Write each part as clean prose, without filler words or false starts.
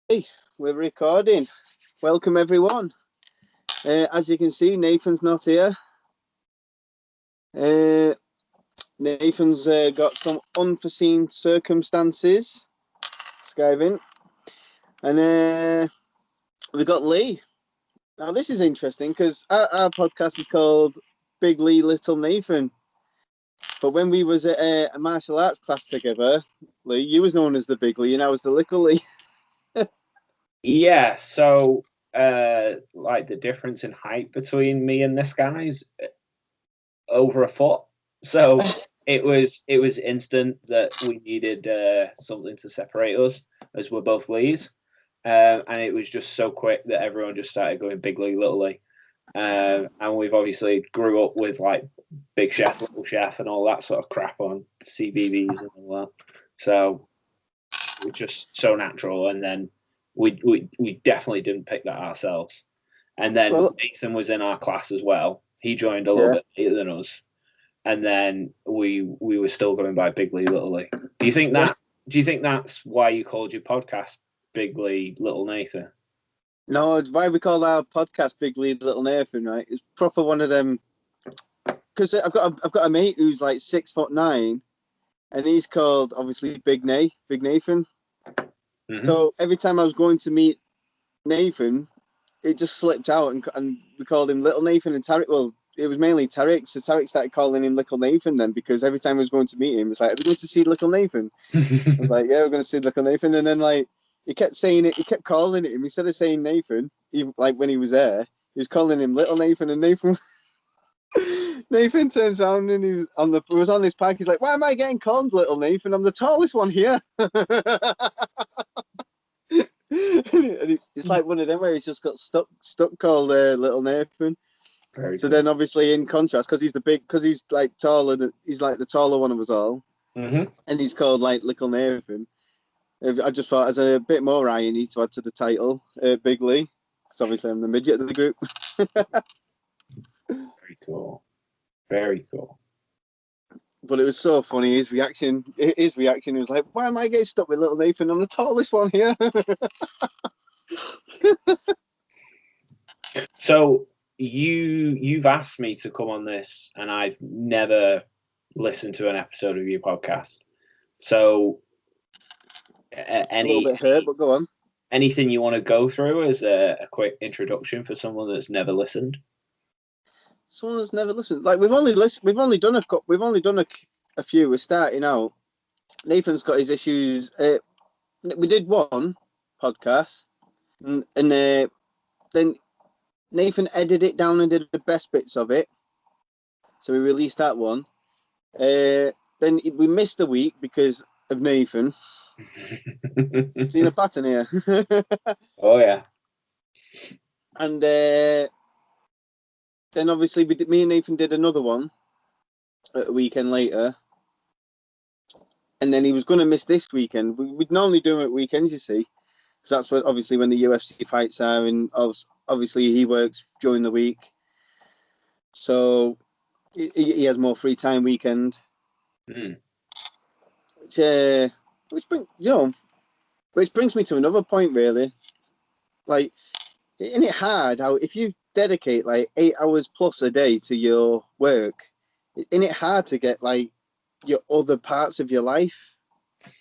Hey, we're recording. Welcome, everyone. As you can see, Nathan's not here. Uh, Nathan's got some unforeseen circumstances, skiving. And we got Lee. Now, this is interesting because our podcast is called Big Lee, Little Nathan. But when we was at a martial arts class together, Lee, you was known as the Big Lee and I was the Little Lee. Yeah, so like the difference in height between me and this guy is over a foot. So it was instant that we needed something to separate us, as we're both Lees. And it was just so quick that everyone just started going Big Lee, Little Lee. And we've obviously grew up with like Big Chef, Little Chef, and all that sort of crap on CBBS and all that. So it was just so natural. And then we definitely didn't pick that ourselves. And then Nathan was in our class as well. He joined a little bit later than us, and then we were still going by Big Lee, Little Lee. Do you think that's why you called your podcast Big Lee, Little Nathan? No, why we call our podcast Big Lee, Little Nathan, right? It's proper one of them. Because I've got a mate who's like 6'9", and he's called obviously Big Nathan. Mm-hmm. So every time I was going to meet Nathan, it just slipped out, and we called him Little Nathan. And Tarek, well, it was mainly Tarek. So Tarek started calling him Little Nathan then, because every time I was going to meet him, it's like, "Are we going to see Little Nathan?" I was like, "Yeah, we're going to see Little Nathan." And then like he kept saying it, he kept calling it him instead of saying Nathan. Even like when he was there, he was calling him Little Nathan, and Nathan turns around and he was on this park. He's like, "Why am I getting called Little Nathan? I'm the tallest one here." And it's like one of them where he's just got stuck called Little Nathan. Very so cool. Then obviously in contrast, because he's like taller he's like the taller one of us all, and he's called like Little Nathan. I just thought as a bit more irony to add to the title, Big Lee, because obviously I'm the midget of the group. Very cool. Very cool. But it was so funny. His reaction was like, "Why am I getting stuck with Little Nathan? I'm the tallest one here." So you've asked me to come on this, and I've never listened to an episode of your podcast. So a little bit hurt, but go on. Anything you want to go through as a quick introduction for someone that's never listened? Someone that's never listened. Like we've only done a few. We're starting out. Nathan's got his issues. We did one podcast, and then Nathan edited it down and did the best bits of it. So we released that one. Then we missed a week because of Nathan. Seen a pattern here. Oh yeah. And then obviously me and Nathan did another one a weekend later. And then he was going to miss this weekend. We'd normally do it at weekends, you see, because that's when the UFC fights are, and obviously he works during the week, so he has more free time weekend. Which brings me to another point, really. Like, isn't it hard how if you dedicate like 8 hours plus a day to your work, isn't it hard to get like your other parts of your life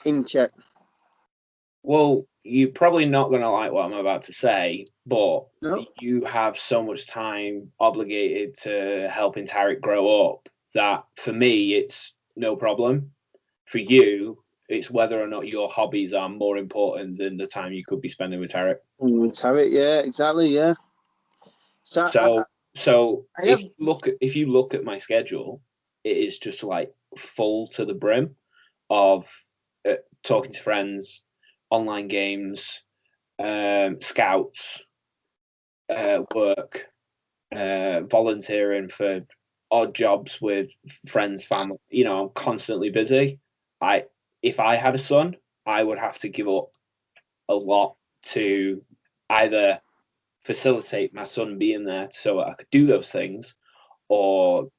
in check? Well, you're probably not going to like what I'm about to say, but you have so much time obligated to helping Tarek grow up that for me, it's no problem. For you, it's whether or not your hobbies are more important than the time you could be spending with Tarek. Tarek, yeah, exactly, yeah. So if you look at my schedule, it is just like full to the brim of talking to friends, online games, scouts, work, volunteering for odd jobs with friends, family. You know, I'm constantly busy. If I had a son, I would have to give up a lot to either facilitate my son being there so I could do those things, or,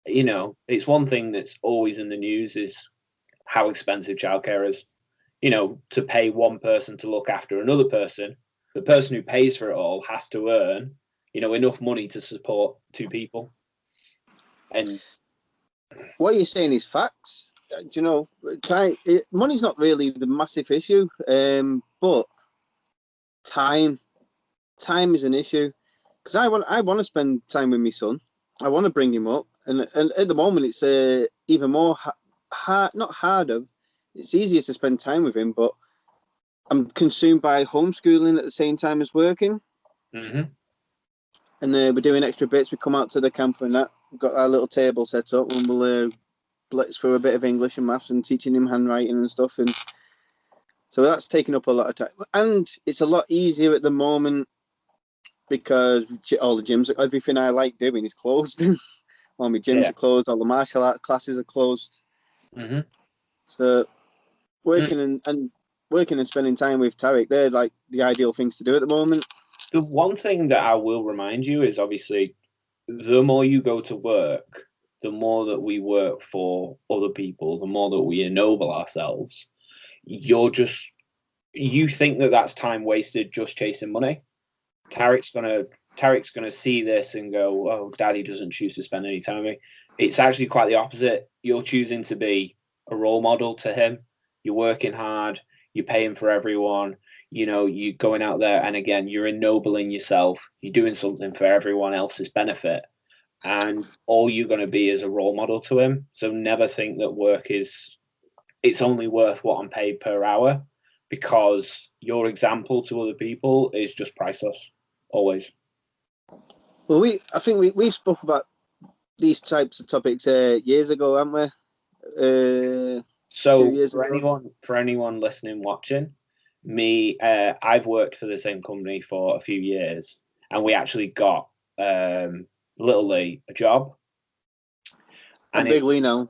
you know, it's one thing that's always in the news is how expensive childcare is. to pay one person to look after another person. The person who pays for it all has to earn, enough money to support two people. And what you're saying is facts. Money's not really the massive issue, but time is an issue. Because I want to spend time with my son. I want to bring him up, and at the moment it's even more hard, not harder. It's easier to spend time with him, but I'm consumed by homeschooling at the same time as working. Mm-hmm. And we're doing extra bits. We come out to the camper and that. We've got our little table set up, and we'll blitz through a bit of English and maths and teaching him handwriting and stuff. And so that's taking up a lot of time. And it's a lot easier at the moment because all the gyms, everything I like doing is closed. All my gyms are closed. All the martial art classes are closed. Mm-hmm. So working and spending time with Tarek, they're like the ideal things to do at the moment. The one thing that I will remind you is obviously the more you go to work, the more that we work for other people, the more that we ennoble ourselves. You think that that's time wasted just chasing money. Tarek's gonna see this and go, "Oh, Daddy doesn't choose to spend any time with me." It's actually quite the opposite. You're choosing to be a role model to him. You're working hard. You're paying for everyone. You're going out there, and again, you're ennobling yourself. You're doing something for everyone else's benefit, and all you're going to be is a role model to him. So never think that it's only worth what I'm paid per hour, because your example to other people is just priceless, always. Well, I think we spoke about these types of topics years ago, haven't we? So for anyone listening, watching, I've worked for the same company for a few years, and we actually got Little Lee a job. And Big Lee now.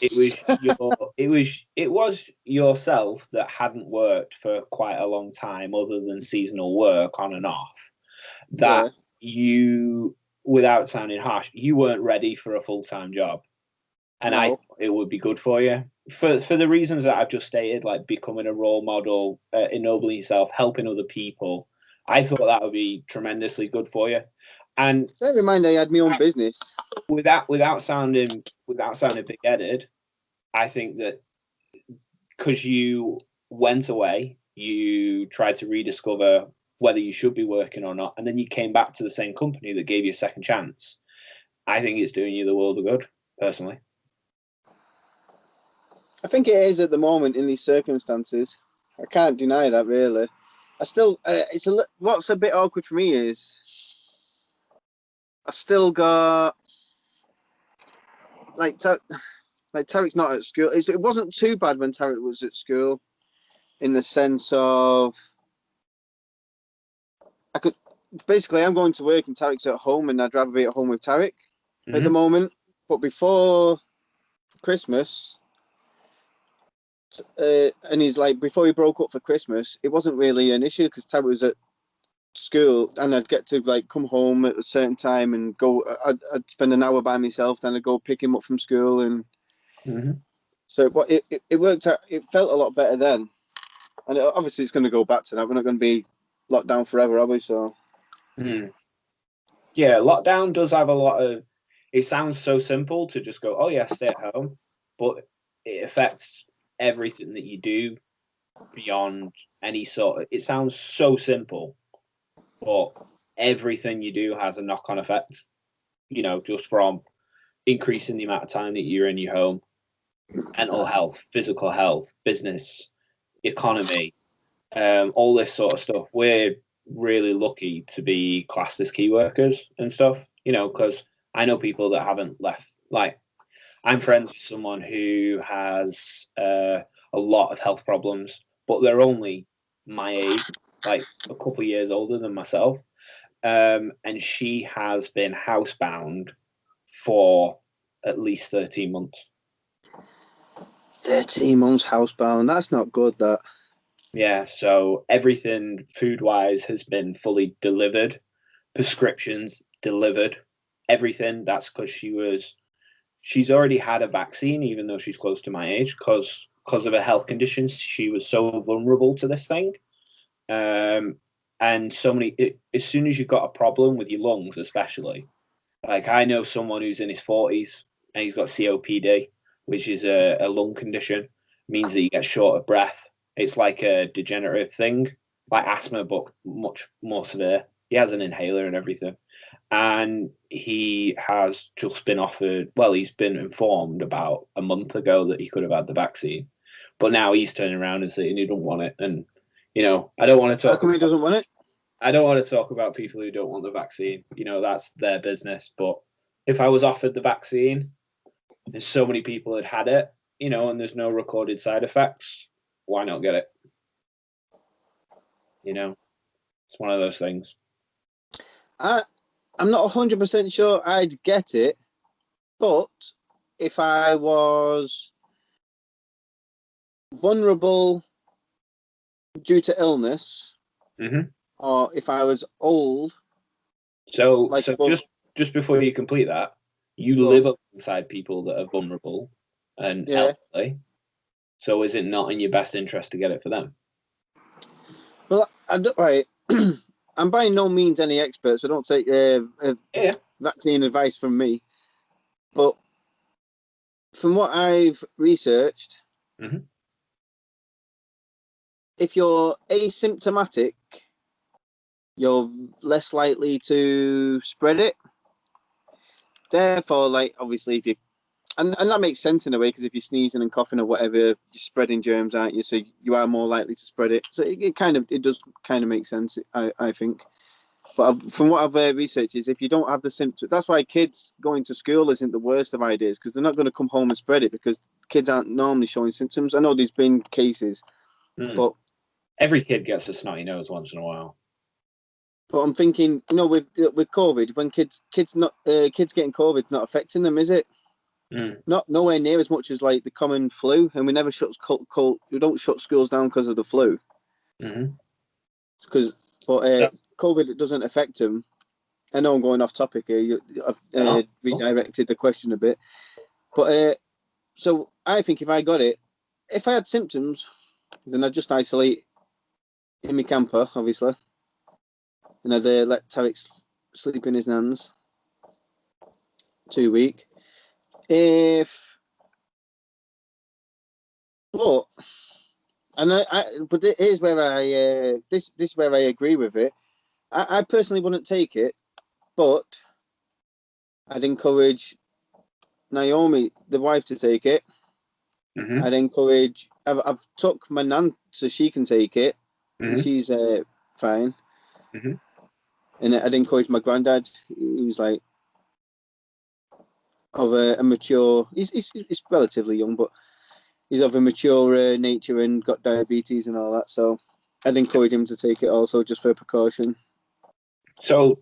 It was yourself that hadn't worked for quite a long time, other than seasonal work on and off. That you, without sounding harsh, you weren't ready for a full-time job, and I thought it would be good for you for the reasons that I've just stated, like becoming a role model, ennobling yourself, helping other people. I thought that would be tremendously good for you. And don't remind me, I had my own business. Without sounding big-headed, I think that because you went away, you tried to rediscover whether you should be working or not, and then you came back to the same company that gave you a second chance. I think it's doing you the world of good, personally. I think it is at the moment in these circumstances. I can't deny that, really. I still, what's a bit awkward for me is I've still got Tarek's not at school. It wasn't too bad when Tarek was at school, in the sense of I'm going to work and Tarek's at home, and I'd rather be at home with Tarek at the moment. But before Christmas, and he's like, before he broke up for Christmas, it wasn't really an issue because Tarek was at school, and I'd get to like come home at a certain time and go. I'd spend an hour by myself, then I'd go pick him up from school, and so but it worked out. It felt a lot better then, and obviously it's going to go back to that. We're not going to be locked down forever, are we? So yeah, lockdown does have a lot of. It sounds so simple to just go, oh yeah, stay at home, but it affects everything that you do beyond any sort of. It sounds so simple, but everything you do has a knock-on effect. Just from increasing the amount of time that you're in your home, mental health, physical health, business, economy, all this sort of stuff. We're really lucky to be classed as key workers and stuff, because I know people that haven't left. Like, I'm friends with someone who has a lot of health problems, but they're only my age, like a couple of years older than myself. And she has been housebound for at least 13 months. 13 months housebound. That's not good, that. Yeah, so everything food-wise has been fully delivered. Prescriptions delivered. Everything. That's because she's already had a vaccine, even though she's close to my age, because because of her health conditions, she was so vulnerable to this thing. And so many, as soon as you've got a problem with your lungs, especially, like I know someone who's in his 40s and he's got COPD, which is a lung condition, means that he gets short of breath. It's like a degenerative thing, like asthma, but much more severe. He has an inhaler and everything. And he has just been offered, well, he's been informed about a month ago that he could have had the vaccine. But now he's turning around and saying he don't want it. And, you know, I don't want to talk. How come he doesn't want it? I don't want to talk about people who don't want the vaccine. You know, that's their business. But if I was offered the vaccine and so many people had had it, you know, and there's no recorded side effects, why not get it? You know, it's one of those things. I'm not 100% sure I'd get it, but if I was vulnerable due to illness, or if I was old. So, like, so just before you complete that, you live alongside people that are vulnerable and elderly. So, is it not in your best interest to get it for them? Well, right. I'm by no means any expert, so don't take vaccine advice from me. But from what I've researched, if you're asymptomatic, you're less likely to spread it. Therefore, like, obviously, if you and that makes sense in a way, because if you're sneezing and coughing or whatever, you're spreading germs, aren't you? So you are more likely to spread it. So it does kind of make sense, I think. But from what I've researched is if you don't have the symptoms, that's why kids going to school isn't the worst of ideas, because they're not going to come home and spread it because kids aren't normally showing symptoms. I know there's been cases, but every kid gets a snotty nose once in a while. But I'm thinking, you know, with COVID, when kids getting COVID, not affecting them, is it? Not nowhere near as much as like the common flu, and we never we don't shut schools down because of the flu. COVID, it doesn't affect them. I know I'm going off topic here. I've redirected the question a bit, but so I think if I got it, if I had symptoms, then I'd just isolate in my camper, obviously, and I'd let Tarek sleep in his nans 2 weeks. But here's where this is where I agree with it. I personally wouldn't take it, but I'd encourage Naomi, the wife, to take it. I'd encourage. I've took my nan so she can take it, and she's fine. And I'd encourage my granddad, who's like of a mature. He's relatively young, but he's of a mature nature and got diabetes and all that. So I'd encourage him to take it also, just for precaution. So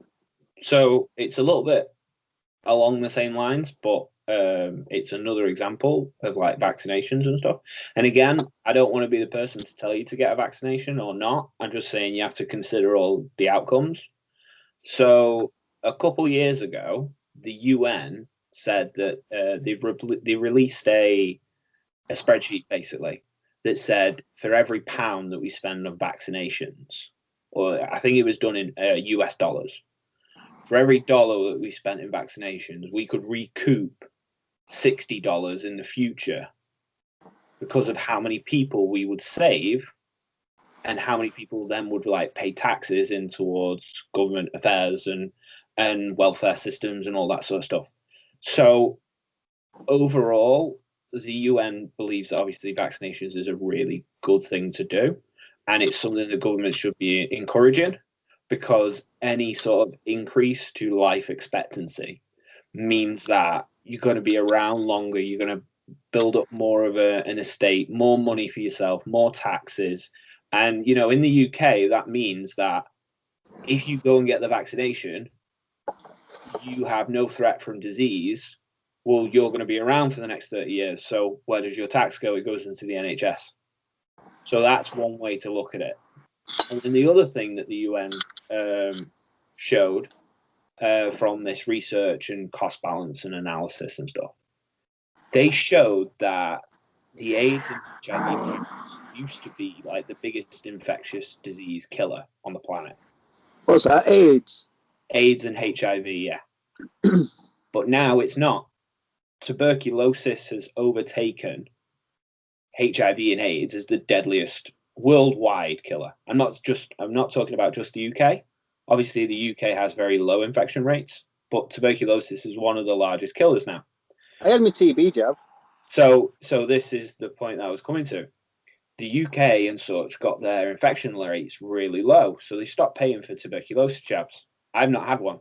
it's a little bit along the same lines, but it's another example of like vaccinations and stuff. And again, I don't want to be the person to tell you to get a vaccination or not. I'm just saying you have to consider all the outcomes. So a couple years ago, the UN said that they released a spreadsheet basically that said for every pound that we spend on vaccinations, or I think it was done in US dollars, for every dollar that we spent in vaccinations, we could recoup $60 in the future because of how many people we would save and how many people then would like pay taxes in towards government affairs and welfare systems and all that sort of stuff. So overall, the UN believes that obviously vaccinations is a really good thing to do, and it's something the government should be encouraging, because any sort of increase to life expectancy means that you're going to be around longer, you're going to build up more of an estate, more money for yourself, more taxes. And, you know, in the UK, that means that if you go and get the vaccination, you have no threat from disease. Well, you're going to be around for the next 30 years. So where does your tax go? It goes into the NHS. So that's one way to look at it. And then the other thing that the UN showed from this research and cost balance and analysis and stuff, they showed that the AIDS and HIV used to be like the biggest infectious disease killer on the planet. What's that? AIDS? AIDS and HIV, yeah. But now it's not. Tuberculosis has overtaken HIV and AIDS as the deadliest worldwide killer. I'm not talking about just the UK. Obviously, the UK has very low infection rates, but tuberculosis is one of the largest killers now. I had my TB jab. So this is the point that I was coming to. The UK and such got their infection rates really low, so they stopped paying for tuberculosis jabs. I've not had one.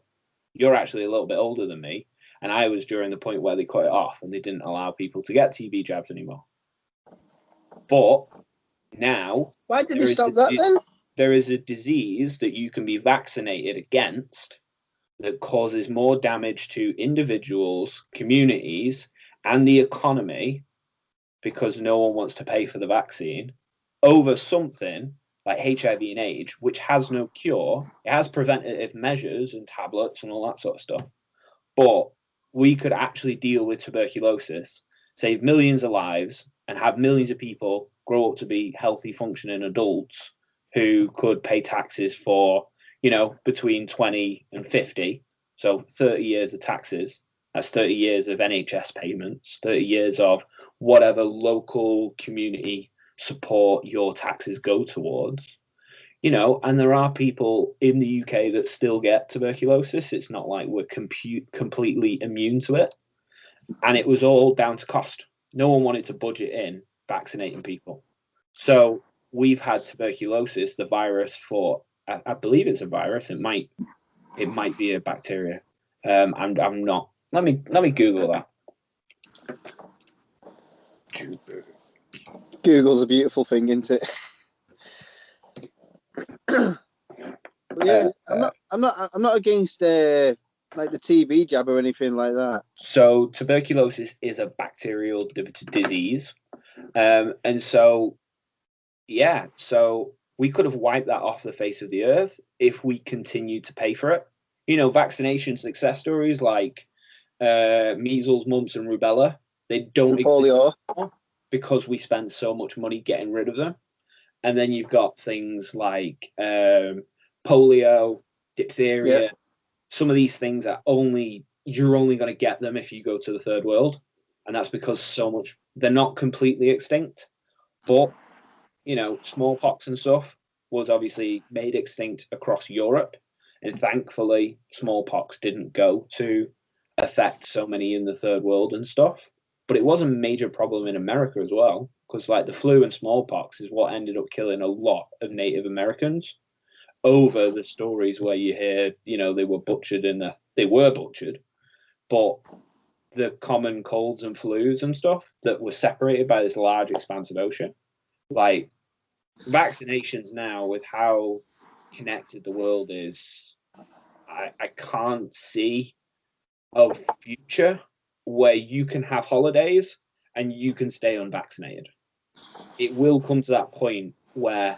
You're actually a little bit older than me, and I was during the point where they cut it off and they didn't allow people to get TB jabs anymore. But now, why did they stop that then? There is a disease that you can be vaccinated against that causes more damage to individuals, communities, and the economy because no one wants to pay for the vaccine over something like HIV and AIDS, which has no cure. It has preventative measures and tablets and all that sort of stuff. But we could actually deal with tuberculosis, save millions of lives, and have millions of people grow up to be healthy, functioning adults who could pay taxes for, between 20 and 50. So 30 years of taxes. That's 30 years of NHS payments, 30 years of whatever local community support your taxes go towards. And there are people in the UK that still get tuberculosis. It's not like we're completely immune to it. And it was all down to cost. No one wanted to budget in vaccinating people. So we've had tuberculosis, the virus, for, I believe it's a virus. It might be a bacteria. I'm not. Let me Google that. Google's a beautiful thing, isn't it? Yeah, I'm not against like the TB jab or anything like that. So tuberculosis is a bacterial disease, and so we could have wiped that off the face of the earth if we continued to pay for it. Vaccination success stories like measles, mumps, and rubella, they don't exist because we spent so much money getting rid of them. And then you've got things like polio, diphtheria. Some of these things are you're only going to get them if you go to the third world. And that's because they're not completely extinct. But, smallpox and stuff was obviously made extinct across Europe. And thankfully, smallpox didn't go to affect so many in the third world and stuff. But it was a major problem in America as well, because like the flu and smallpox is what ended up killing a lot of Native Americans over the stories where you hear, they were butchered but the common colds and flus and stuff that were separated by this large expanse of ocean. Like vaccinations now, with how connected the world is, I can't see a future where you can have holidays and you can stay unvaccinated. It will come to that point where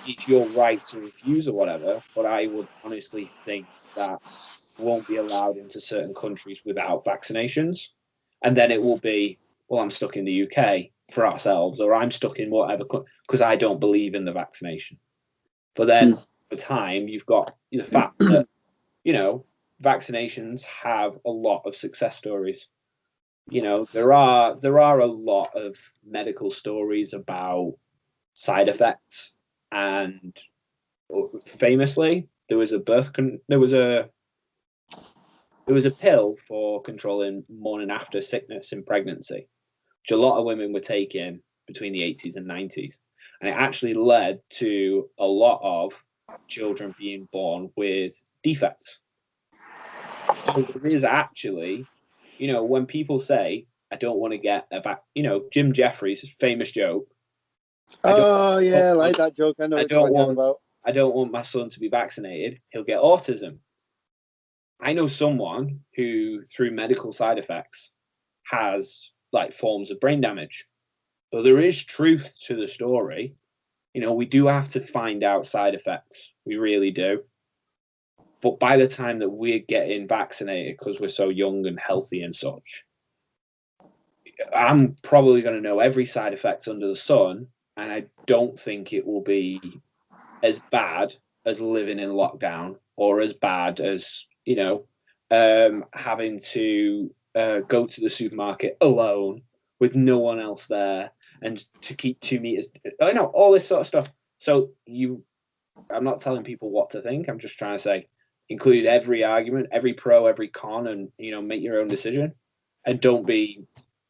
it's your right to refuse or whatever, but I would honestly think that won't be allowed into certain countries without vaccinations. And then it will be, well, I'm stuck in the UK for ourselves, or I'm stuck in whatever, because I don't believe in the vaccination. But then over time, you've got the fact that, vaccinations have a lot of success stories. There are a lot of medical stories about side effects, and famously, there was a pill for controlling morning after sickness in pregnancy, which a lot of women were taking between the 80s and 90s, and it actually led to a lot of children being born with defects. So there is actually, when people say, I don't want to get a back, Jim Jeffries' famous joke. Oh, yeah, I like that joke. I know what you're talking about. I don't want my son to be vaccinated. He'll get autism. I know someone who, through medical side effects, has like forms of brain damage. So there is truth to the story. We do have to find out side effects. We really do. But by the time that we're getting vaccinated, because we're so young and healthy and such, I'm probably going to know every side effect under the sun, and I don't think it will be as bad as living in lockdown, or as bad as, having to go to the supermarket alone with no one else there, and to keep 2 meters. I know, all this sort of stuff. So I'm not telling people what to think. I'm just trying to say, include every argument, every pro, every con, and make your own decision, and don't be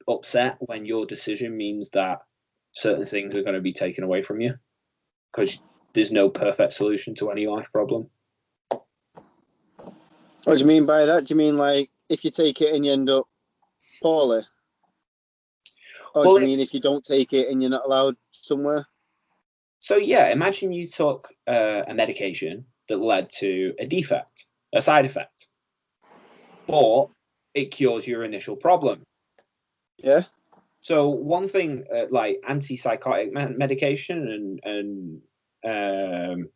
upset when your decision means that certain things are going to be taken away from you, because there's no perfect solution to any life problem. What do you mean by that? Do you mean like if you take it and you end up poorly? Or do you mean if you don't take it and you're not allowed somewhere? So yeah, imagine you took a medication that led to a defect, a side effect, but it cures your initial problem. Yeah. So one thing, like antipsychotic medication and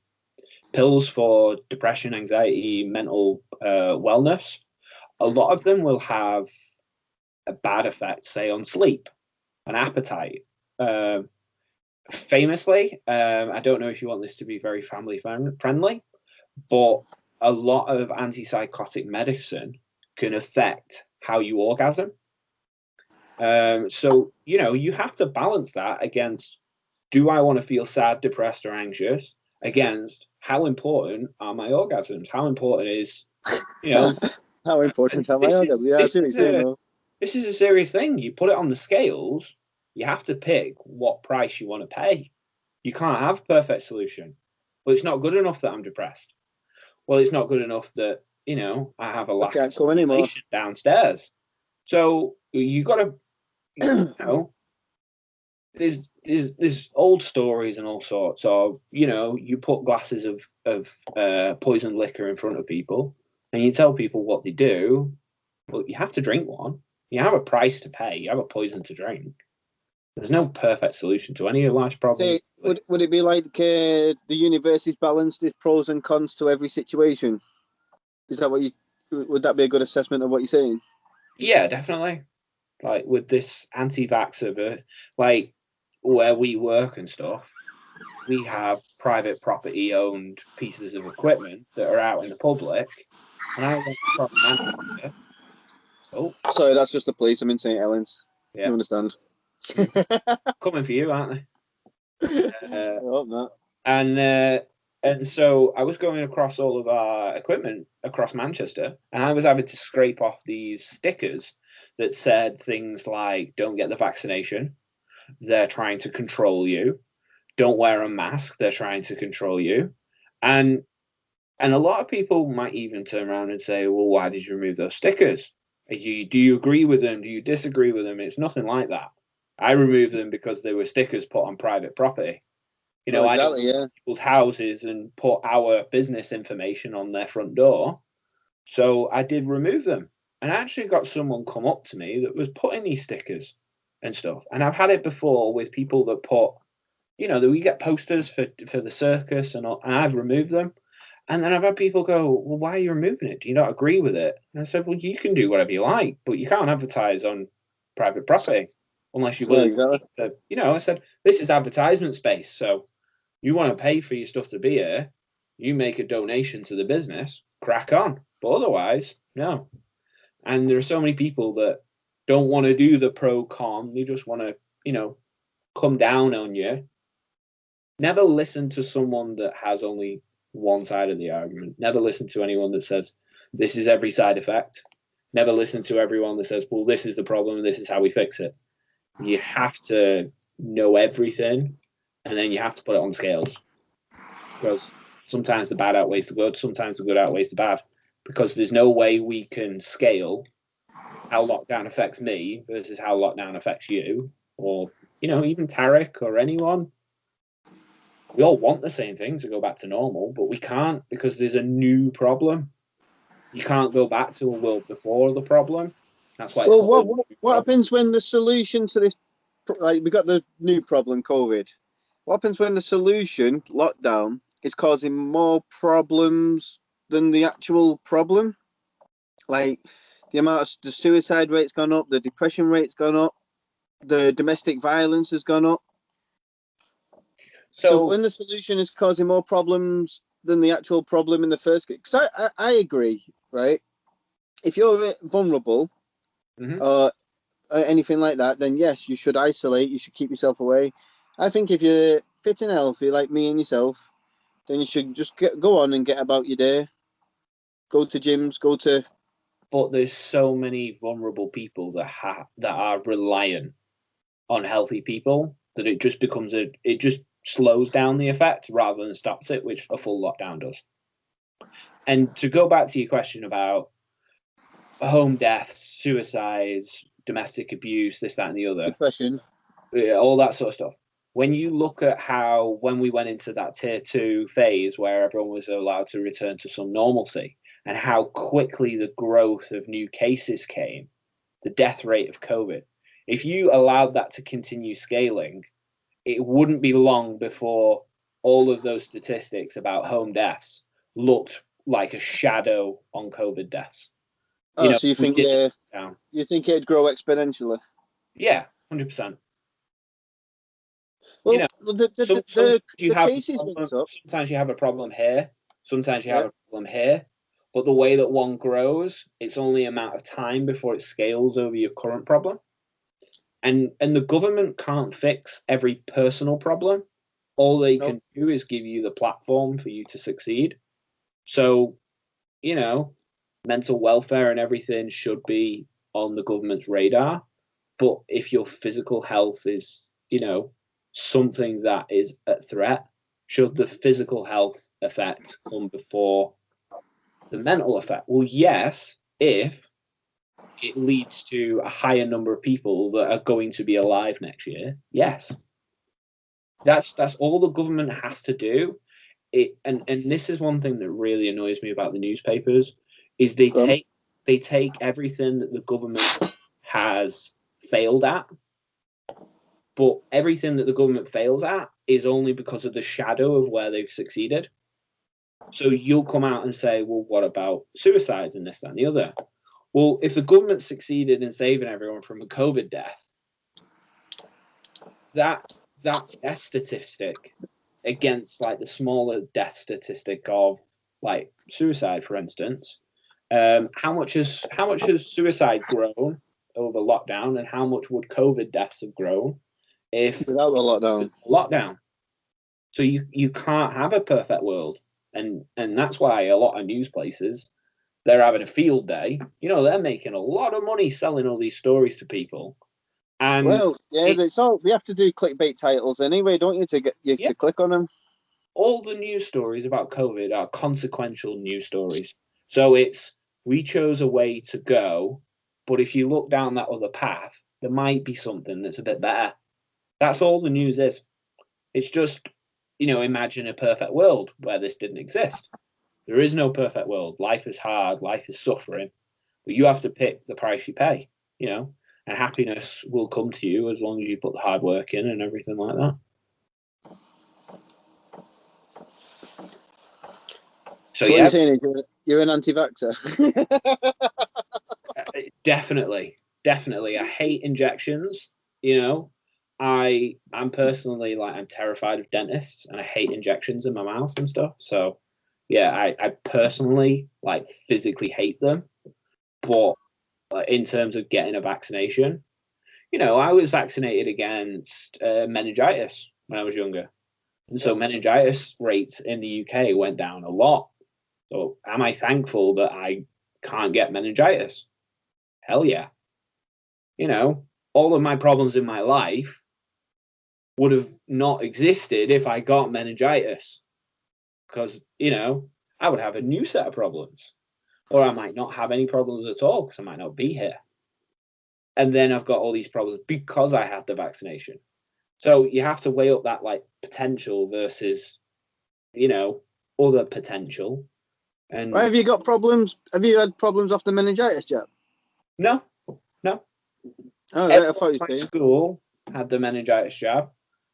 pills for depression, anxiety, mental wellness, a lot of them will have a bad effect, say, on sleep and appetite. Famously, I don't know if you want this to be very family friendly, but a lot of antipsychotic medicine can affect how you orgasm. So, you have to balance that against, do I want to feel sad, depressed, or anxious, against how important are my orgasms? How important is, how important are my orgasms? Yeah, I see what you're saying, though. This is a serious thing. You put it on the scales, you have to pick what price you want to pay. You can't have a perfect solution. Well, it's not good enough that I'm depressed. Well, it's not good enough that, I have a lack of stimulation downstairs. So you got to, there's old stories and all sorts of, you put glasses of poisoned liquor in front of people and you tell people what they do. Well, you have to drink one. You have a price to pay. You have a poison to drink. There's no perfect solution to any of life's problems. Would it be like the universe is balanced, there's pros and cons to every situation? Is that would that be a good assessment of what you're saying? Yeah, definitely. Like with this anti-vaxxer, like where we work and stuff, we have private property owned pieces of equipment that are out in the public. And I went across Manchester. Oh, sorry, that's just the police. I'm in St. Helens. Yeah. You understand? Coming for you, aren't they? I hope not. And so I was going across all of our equipment across Manchester, and I was having to scrape off these stickers that said things like, don't get the vaccination, they're trying to control you. Don't wear a mask, they're trying to control you. And a lot of people might even turn around and say, well, why did you remove those stickers? Do you agree with them? Do you disagree with them? It's nothing like that. I removed them because they were stickers put on private property. Exactly, I don't people's houses and put our business information on their front door. So I did remove them. And I actually got someone come up to me that was putting these stickers and stuff. And I've had it before with people that put, that we get posters for the circus and I've removed them. And then I've had people go, well, why are you removing it? Do you not agree with it? And I said, well, you can do whatever you like, but you can't advertise on private property unless you're willing to. I said, this is advertisement space. So you want to pay for your stuff to be here, you make a donation to the business, crack on. But otherwise, no. And there are so many people that don't want to do the pro-con. They just want to, come down on you. Never listen to someone that has only one side of the argument. Never listen to anyone that says, this is every side effect. Never listen to everyone that says, well, this is the problem and this is how we fix it. You have to know everything, and then you have to put it on scales, because sometimes the bad outweighs the good, sometimes the good outweighs the bad, because there's no way we can scale how lockdown affects me versus how lockdown affects you, or even Tarek or anyone. We all want the same thing to go back to normal, but we can't, because there's a new problem. You can't go back to a world before the problem. That's why. Well, what happens when the solution to this, like we got the new problem, COVID? What happens when the solution, lockdown, is causing more problems than the actual problem? Like the suicide rate's gone up, the depression rate's gone up. The domestic violence has gone up. So when the solution is causing more problems than the actual problem in the first, because I agree, right? If you're vulnerable or anything like that, then yes, you should isolate. You should keep yourself away. I think if you're fit and healthy, like me and yourself, then you should just go on and get about your day. Go to gyms, But there's so many vulnerable people that are reliant on healthy people that it just becomes it just slows down the effect rather than stops it, which a full lockdown does. And to go back to your question about home deaths, suicides, domestic abuse, this, that, and the other, depression, all that sort of stuff. When you look at how, when we went into that tier 2 phase where everyone was allowed to return to some normalcy, and how quickly the growth of new cases came, the death rate of COVID, if you allowed that to continue scaling, it wouldn't be long before all of those statistics about home deaths looked like a shadow on COVID deaths. Oh, so you think you think it'd grow exponentially? Yeah, 100%. Well, the cases went up. Sometimes you have a problem here, sometimes you have a problem here, but the way that one grows, it's only a matter of time before it scales over your current problem. And the government can't fix every personal problem. All they can do is give you the platform for you to succeed. So, mental welfare and everything should be on the government's radar. But if your physical health is, something that is at threat, should the physical health effect come before the mental effect? Well, yes, if it leads to a higher number of people that are going to be alive next year, yes. That's all the government has to do. And this is one thing that really annoys me about the newspapers, is they take everything that the government has failed at, but everything that the government fails at is only because of the shadow of where they've succeeded. So you'll come out and say, well, what about suicides and this, that, and the other? Well, if the government succeeded in saving everyone from a COVID death, that death statistic against like the smaller death statistic of like suicide, for instance, how much has suicide grown over lockdown, and how much would COVID deaths have grown if without the lockdown? So you can't have a perfect world, and that's why a lot of news places, they're having a field day. They're making a lot of money selling all these stories to people. And it's all, we have to do clickbait titles anyway, don't you, to get you to click on them. All the news stories about COVID are consequential news stories. So it's, we chose a way to go, but if you look down that other path, there might be something that's a bit better. That's all the news is. It's just, imagine a perfect world where this didn't exist. There is no perfect world. Life is hard. Life is suffering. But you have to pick the price you pay, and happiness will come to you as long as you put the hard work in and everything like that. So what you're saying is you're an anti-vaxxer? Definitely. I hate injections. I'm personally, I'm terrified of dentists, and I hate injections in my mouth and stuff. So yeah, I personally physically hate them. But in terms of getting a vaccination, I was vaccinated against meningitis when I was younger. And so meningitis rates in the UK went down a lot. So am I thankful that I can't get meningitis? Hell yeah. All of my problems in my life would have not existed if I got meningitis. Because, I would have a new set of problems. Or I might not have any problems at all because I might not be here. And then I've got all these problems because I had the vaccination. So you have to weigh up that potential versus, other potential. And have you got problems? Have you had problems off the meningitis jab? No. Oh, I thought you my school had the meningitis jab.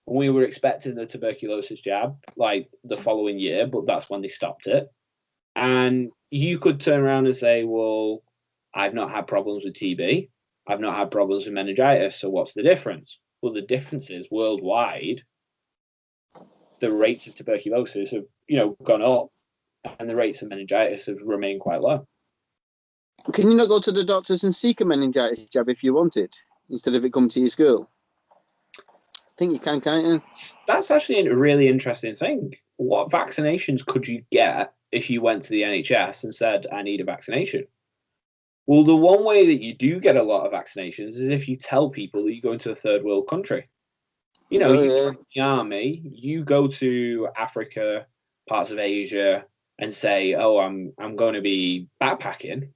We were expecting the tuberculosis jab the following year, but that's when they stopped it. And you could turn around and say, well, I've not had problems with TB. I've not had problems with meningitis. So what's the difference? Well, the difference is worldwide, the rates of tuberculosis have, gone up, and the rates of meningitis have remained quite low. Can you not go to the doctors and seek a meningitis jab if you want it, instead of it coming to your school? I think you can, can't you? That's actually a really interesting thing. What vaccinations could you get if you went to the NHS and said, I need a vaccination? Well, the one way that you do get a lot of vaccinations is if you tell people that you go into a third world country. You join the army, you go to Africa, parts of Asia, and say, oh, I'm going to be backpacking.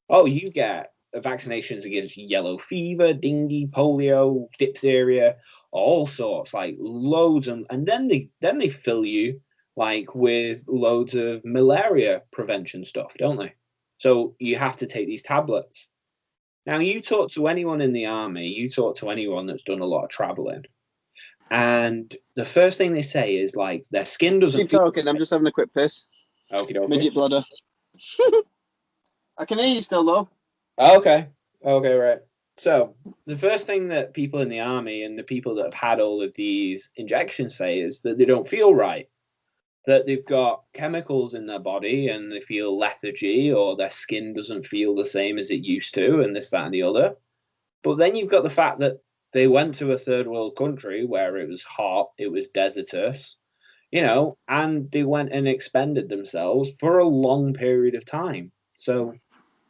Oh, you get vaccinations against yellow fever, dengue, polio, diphtheria, all sorts, like loads, and then they fill you like with loads of malaria prevention stuff, don't they? So you have to take these tablets. Now, you talk to anyone in the army, you talk to anyone that's done a lot of traveling, and the first thing they say is like their skin doesn't. Keep talking. I'm just having a quick piss. Okay. Midget bladder. I can hear you still, though. Okay, right. So the first thing that people in the army and the people that have had all of these injections say is that they don't feel right, that they've got chemicals in their body and they feel lethargy, or their skin doesn't feel the same as it used to, and this, that, and the other. But then you've got the fact that they went to a third world country where it was hot, it was desertous, and they went and expended themselves for a long period of time. So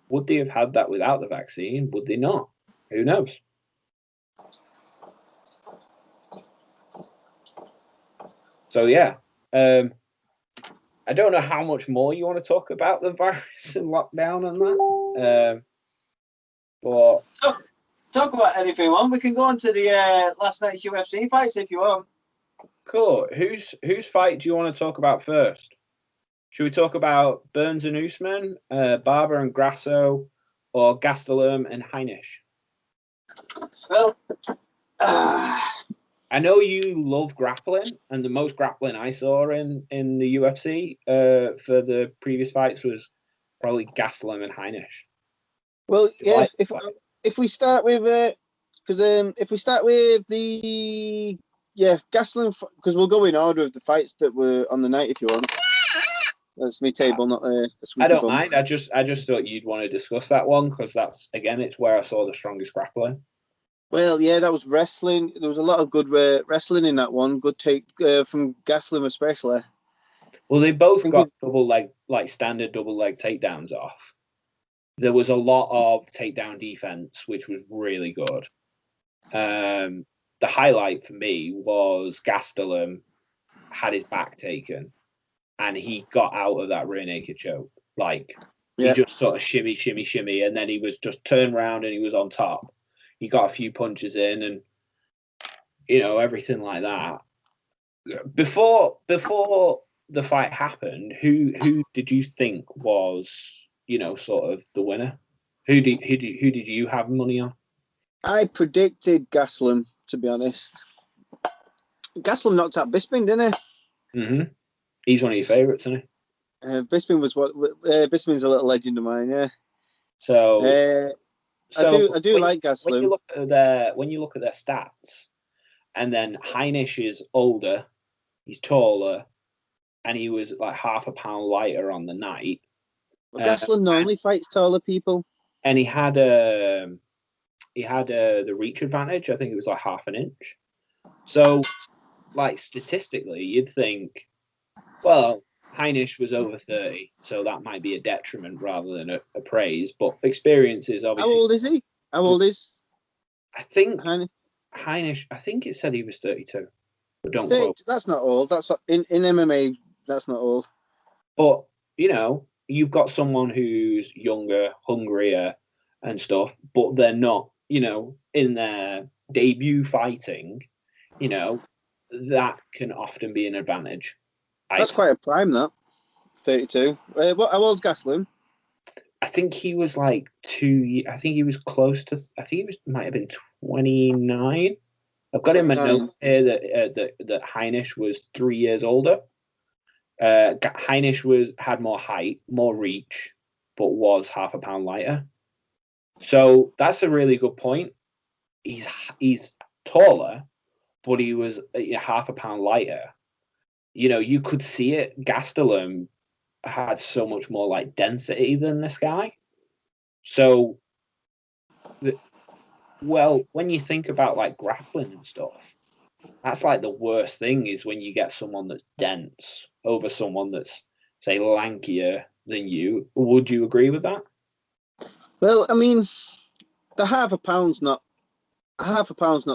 would they have had that without the vaccine? Would they not? Who knows? So, yeah. I don't know how much more you want to talk about the virus and lockdown and that. But talk about anything you want. We can go on to the last night's UFC fights if you want. Cool. Whose fight do you want to talk about first? Should we talk about Burns and Usman, Barber and Grasso, or Gastelum and Heinisch? Well, I know you love grappling, and the most grappling I saw in the UFC for the previous fights was probably Gastelum and Heinisch. Well, yeah. If we start with if we start with the Gastelum, because we'll go in order of the fights that were on the night if you want. That's me table, not a I don't mind. I just thought you'd want to discuss that one because that's, again, it's where I saw the strongest grappling. Well, yeah, that was wrestling. There was a lot of good wrestling in that one. Good take from Gastelum especially. Well, they both got double leg, like standard double leg takedowns off. There was a lot of takedown defense, which was really good. The highlight for me was Gastelum had his back taken, and he got out of that rear naked choke. He just sort of shimmy, and then he was just turned around and he was on top. He got a few punches in, and everything like that. Before the fight happened, who did you think was sort of the winner? Who did you have money on? I predicted Gastelum, to be honest. Gastelum knocked out Bisping, didn't he? Mm-hmm. He's one of your favourites, isn't he? Bisping was Bisping's a little legend of mine, yeah. So I do like Gastelum. When you look at their stats, and then Heinisch is older, he's taller, and he was like half a pound lighter on the night. Well, Gastelum normally fights taller people, and he had the reach advantage. I think it was like half an inch. So, like statistically, you'd think, well, Heinisch was over 30, so that might be a detriment rather than a praise. But experience is obviously. How old is he? How old is? I think Heinisch. I think it said he was 32. But don't 30, quote. That's not old. That's in MMA. That's not old. But you've got someone who's younger, hungrier, and stuff, but they're not, in their debut fighting. That can often be an advantage. That's quite a prime, that. 32. How old's Gastelum? I think he was like 2. I think he was close to. I think he might have been 29. I've got in my notes here that Heinisch was 3 years older. Heinisch had more height, more reach, but was half a pound lighter. So that's a really good point. He's taller, but he was half a pound lighter. You could see it. Gastelum had so much more like density than this guy. So, when you think about like grappling and stuff, that's like the worst thing is when you get someone that's dense over someone that's, say, lankier than you. Would you agree with that? Well, I mean, the half a pound's not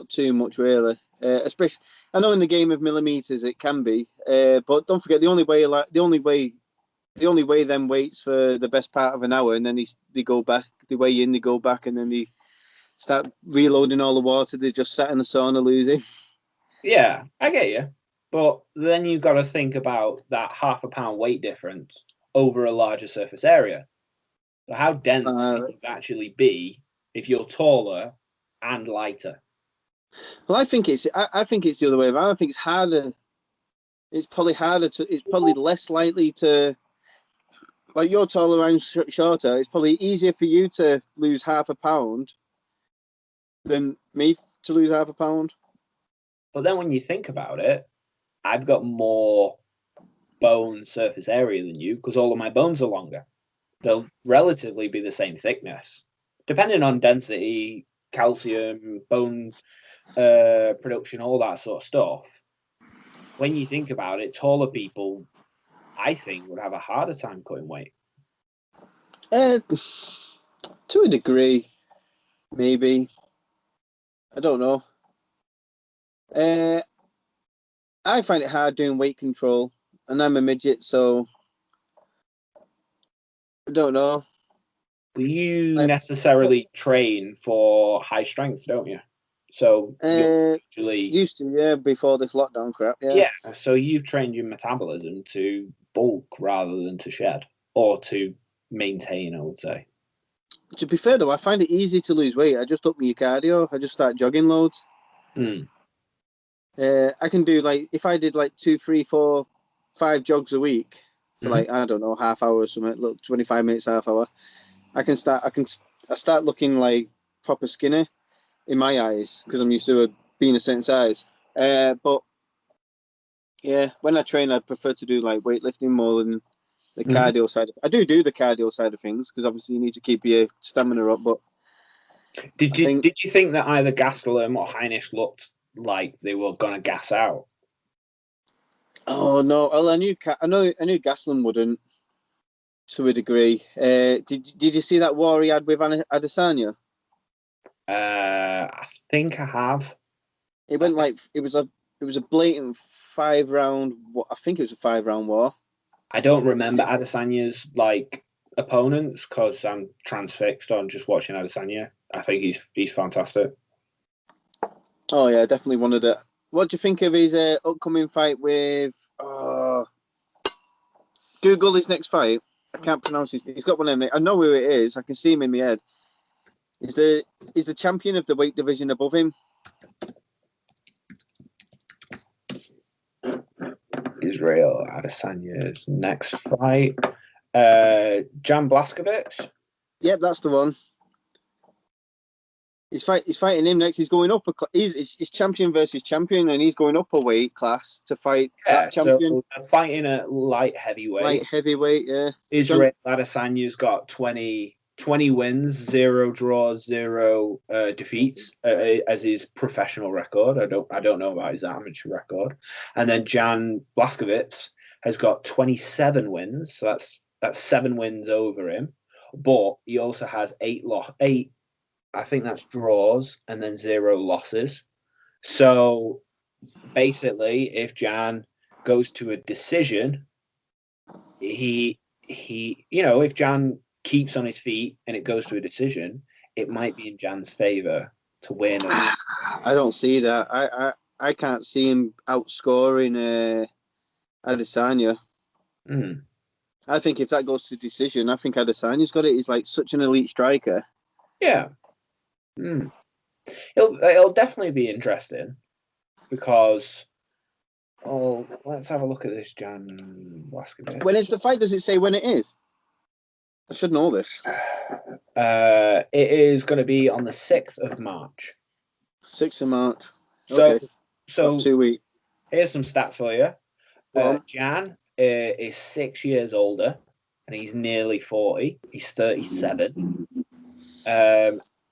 too much really. Especially, I know in the game of millimeters it can be, but don't forget the only way them waits for the best part of an hour, and then they go back, they weigh in, they go back, and then they start reloading all the water. They just sat in the sauna losing. Yeah, I get you. But then you've got to think about that half a pound weight difference over a larger surface area. So how dense can you actually be if you're taller and lighter? Well, I think it's the other way around. I think it's harder. It's probably harder to. It's probably less likely to. Like you're taller and shorter. It's probably easier for you to lose half a pound than me to lose half a pound. But then when you think about it, I've got more bone surface area than you because all of my bones are longer. They'll relatively be the same thickness, depending on density, calcium, bone production, all that sort of stuff. When you think about it, taller people, I think, would have a harder time cutting weight. To a degree, maybe. I don't know. I find it hard doing weight control, and I'm a midget, so I don't know. Do you necessarily train for high strength, don't you? So you usually used to, yeah, before this lockdown crap, yeah. Yeah, so you've trained your metabolism to bulk rather than to shed or to maintain, I would say. To be fair though, I find it easy to lose weight. I just up my cardio. I just start jogging loads. I can do like if I did like 2, 3, 4, 5 jogs a week for like I don't know half hour or something. Look, 25 minutes, half hour. I start looking like proper skinny in my eyes because I'm used to being a certain size. But yeah, when I train, I prefer to do like weightlifting more than the cardio side. I do the cardio side of things because obviously you need to keep your stamina up. But did you think that either Gastelum or Heinisch looked like they were gonna gas out? Oh no! Well, I knew Gastelum wouldn't to a degree. Did you see that war he had with Adesanya? I think I have. It went like it was a blatant 5-round. I think it was a 5-round war. I don't remember Adesanya's like opponents because I'm transfixed on just watching Adesanya. I think he's fantastic. Oh yeah, definitely wanted it. What do you think of his upcoming fight with? Google his next fight. I can't pronounce his. He's got one name. I know who it is. I can see him in my head. Is the champion of the weight division above him? Israel Adesanya's next fight. Jan Blachowicz. Yep, that's the one. He's fighting him next. He's going up. He's champion versus champion, and he's going up a weight class to fight that champion. So they're fighting at light heavyweight. Light heavyweight, yeah. Israel Adesanya's got 20 wins, 0 draws, 0 defeats as his professional record. I don't know about his amateur record. And then Jan Blachowicz has got 27 wins, so that's 7 wins over him. But he also has 8. I think that's draws and then 0 losses. So basically, if Jan goes to a decision, if Jan keeps on his feet and it goes to a decision, it might be in Jan's favor to win. I don't see that. I can't see him outscoring Adesanya. I think if that goes to decision, I think Adesanya's got it. He's like such an elite striker. Yeah. It'll definitely be interesting because let's have a look at this Jan Blachowicz. When is the fight? Does it say when it is? I should know this. It is going to be on the 6th of March. 6th of March. So, Okay. so About 2 weeks. here's some stats for you. Well, Jan is 6 years older, and he's nearly 40. He's 37.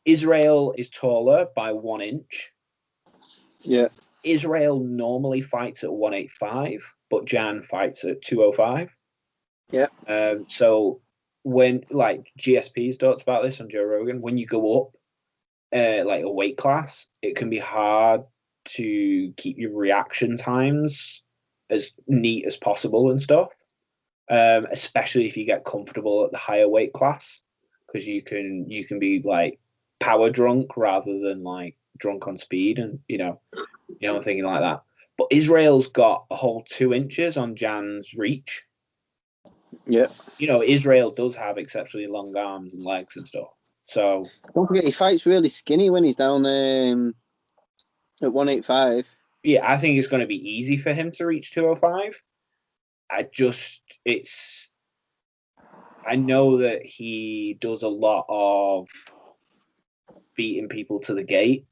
Israel is taller by 1 inch. yeah. Israel normally fights at 185, but Jan fights at 205. Yeah. So when like GSP's talked about this on Joe Rogan, when you go up like a weight class, it can be hard to keep your reaction times as neat as possible and stuff. Especially if you get comfortable at the higher weight class, because you can be like power drunk rather than like drunk on speed, and thinking like that. But Israel's got a whole 2 inches on Jan's reach. Yeah. Israel does have exceptionally long arms and legs and stuff. So Don't forget, he fights really skinny when he's down at 185. yeah, I think it's going to be easy for him to reach 205. I know that he does a lot of beating people to the gate.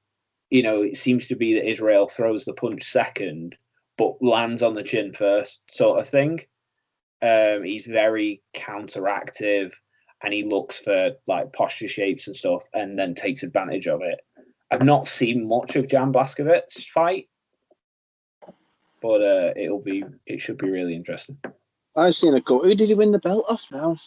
It seems to be that Israel throws the punch second, but lands on the chin first, sort of thing. He's very counteractive, and he looks for like posture shapes and stuff, and then takes advantage of it. I've not seen much of Jan Blachowicz fight, but it should be really interesting. I've seen a couple. Who did he win the belt off now?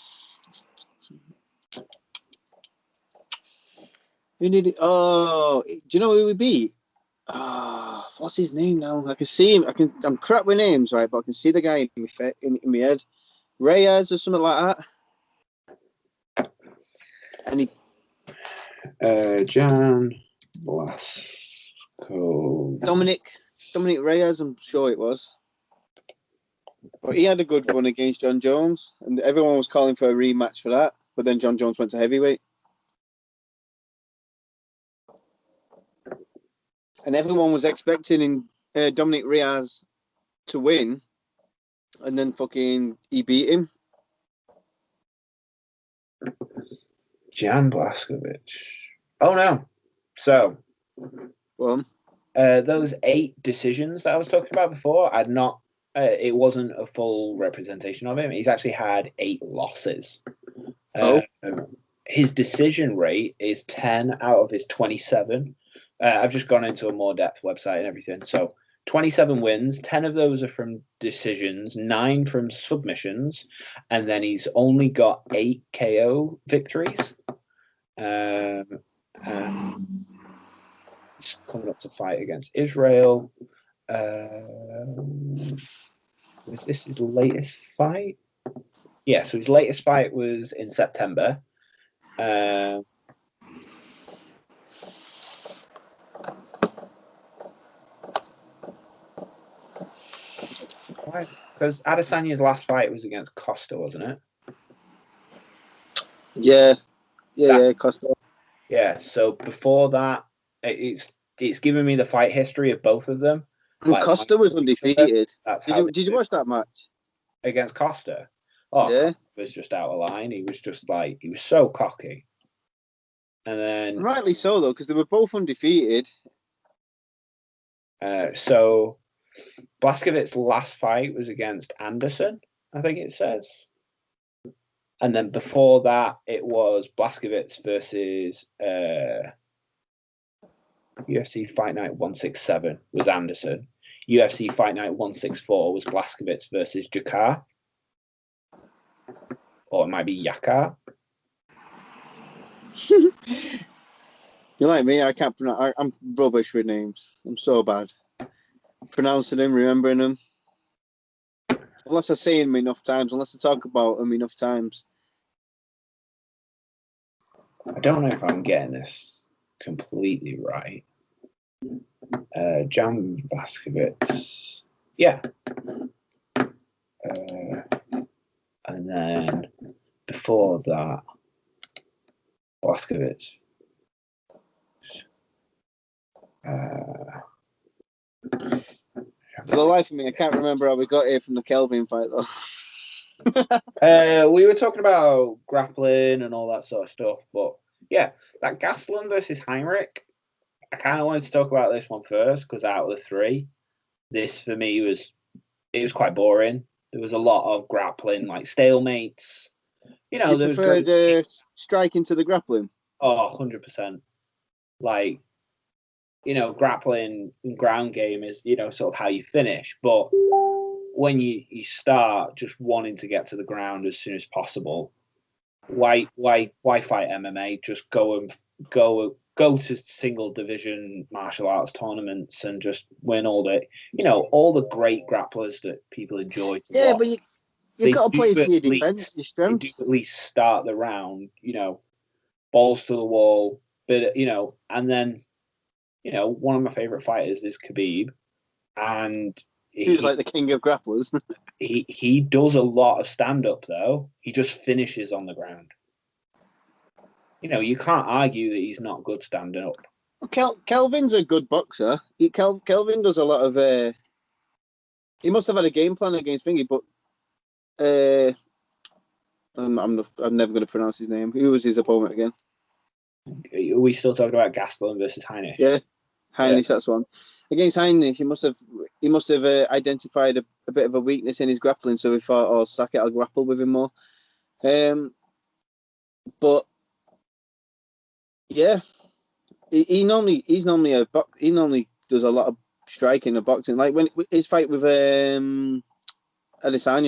Who did he? Oh, do you know who he beat? What's his name now? I can see him. I'm crap with names, right? But I can see the guy in my head. Reyes or something like that. And he. Jan Blachowicz. Dominic Reyes, I'm sure it was. But he had a good run against John Jones, and everyone was calling for a rematch for that. But then John Jones went to heavyweight. And everyone was expecting Dominic Reyes to win, and then fucking he beat him. Jan Blachowicz. Oh no! So, Well, those 8 decisions that I was talking about before, I'd not. It wasn't a full representation of him. He's actually had 8 losses. His decision rate is 10 out of his 27. I've just gone into a more depth website and everything. So 27 wins, 10 of those are from decisions, 9 from submissions, and then he's only got 8 KO victories. He's coming up to fight against Israel. Was this his latest fight? Yeah, so his latest fight was in September. Why? Because Adesanya's last fight was against Costa, wasn't it? yeah, Costa. Yeah, so before that, it's given me the fight history of both of them. And Like, Costa was undefeated. Did you watch that match? Against Costa? Oh, yeah. He was just out of line. He was just like, he was so cocky. And then... Rightly so, though, because they were both undefeated. So Blachowicz' last fight was against Anderson, I think it says. And then before that, it was Blachowicz versus UFC Fight Night 167 was Anderson. UFC Fight Night 164 was Blachowicz versus Jakar. Or it might be Yakar. You're like me, I can't pronounce. I'm rubbish with names. I'm so bad. Pronouncing them, remembering them. Unless I say them enough times, unless I talk about them enough times. I don't know if I'm getting this completely right. Jan Blachowicz. Yeah. And then before that, Blachowicz. For the life of me, I can't remember how we got here from the Kelvin fight, though. We were talking about grappling and all that sort of stuff, but yeah, that Gastelum versus Heinrich. I kind of wanted to talk about this one first because out of the three, this for me was quite boring. There was a lot of grappling, like stalemates. You There was preferred great striking to the grappling? 100%. Like, grappling and ground game is, sort of how you finish. But when you start just wanting to get to the ground as soon as possible, why fight MMA? Just go to single division martial arts tournaments and just win all the great grapplers that people enjoy to Yeah, watch. but you've got to play to your defense, your They strength. do at least start the round, balls to the wall, but and then one of my favorite fighters is Khabib, and He was like the king of grapplers. he does a lot of stand up though. He just finishes on the ground. You can't argue that he's not good standing up. Kelvin's a good boxer. Kelvin does a lot of. He must have had a game plan against Thingy, but I'm never going to pronounce his name. Who was his opponent again? Are we still talking about Gastelum versus Heinisch? Yeah, Heinisch, that's one. Against Heinisch, he must have identified a bit of a weakness in his grappling, so he thought, "Oh, sack it, I'll grapple with him more." But yeah, he normally does a lot of striking and boxing. Like when his fight with Adesanya,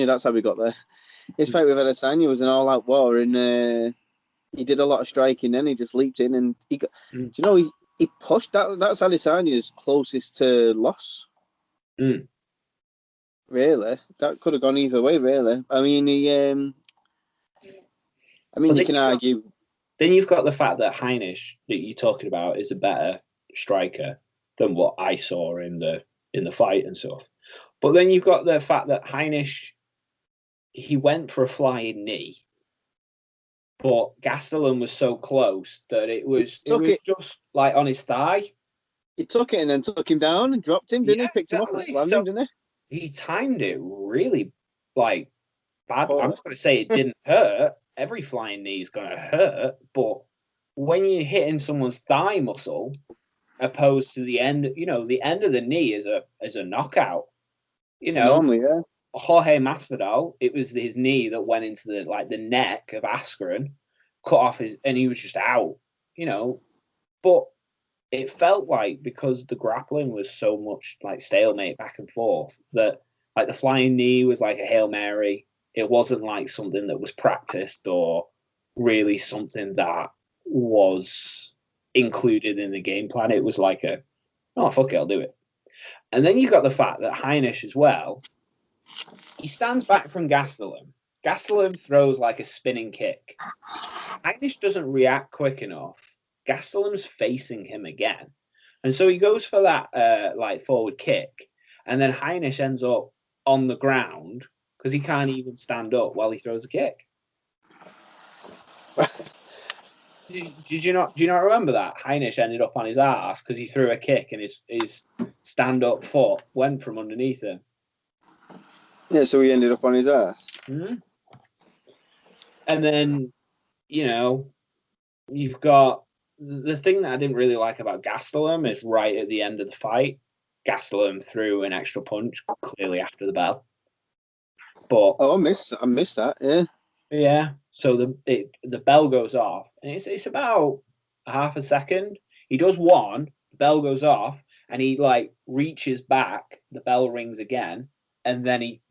that's how we got there. His fight with Adesanya was an all-out war, and he did a lot of striking. Then he just leaped in, and he got. Do you know he pushed that? That's Adesanya's closest to loss. Really, that could have gone either way. Really, I mean, you can argue. Then you've got the fact that Heinisch that you're talking about is a better striker than what I saw in the fight and stuff. But then you've got the fact that Heinisch, he went for a flying knee, but Gastelum was so close that it was just like on his thigh. He took it and then took him down and dropped him, didn't he? Picked him up and slammed him, didn't he? He timed it really bad. I'm not going to say it didn't hurt. Every flying knee is going to hurt, but when you're hitting someone's thigh muscle, opposed to the end, the end of the knee is a knockout. Normally, yeah. Jorge Masvidal, it was his knee that went into the neck of Askren, cut off and he was just out. But it felt like because the grappling was so much like stalemate back and forth that like the flying knee was like a Hail Mary. It wasn't like something that was practiced or really something that was included in the game plan. It was like oh, fuck it, I'll do it. And then you got the fact that Heinisch as well, he stands back from Gastelum. Gastelum throws like a spinning kick. Heinisch doesn't react quick enough. Gastelum's facing him again. And so he goes for that forward kick. And then Heinisch ends up on the ground because he can't even stand up while he throws a kick. Do you not remember that? Heinisch ended up on his ass because he threw a kick and his stand-up foot went from underneath him. Yeah, so he ended up on his ass. Mm-hmm. And then, you've got the thing that I didn't really like about Gastelum is right at the end of the fight, Gastelum threw an extra punch clearly after the bell. But I missed that. Yeah. Yeah. So the bell goes off, and it's about a half a second. He does one, the bell goes off, and he reaches back. The bell rings again, and then he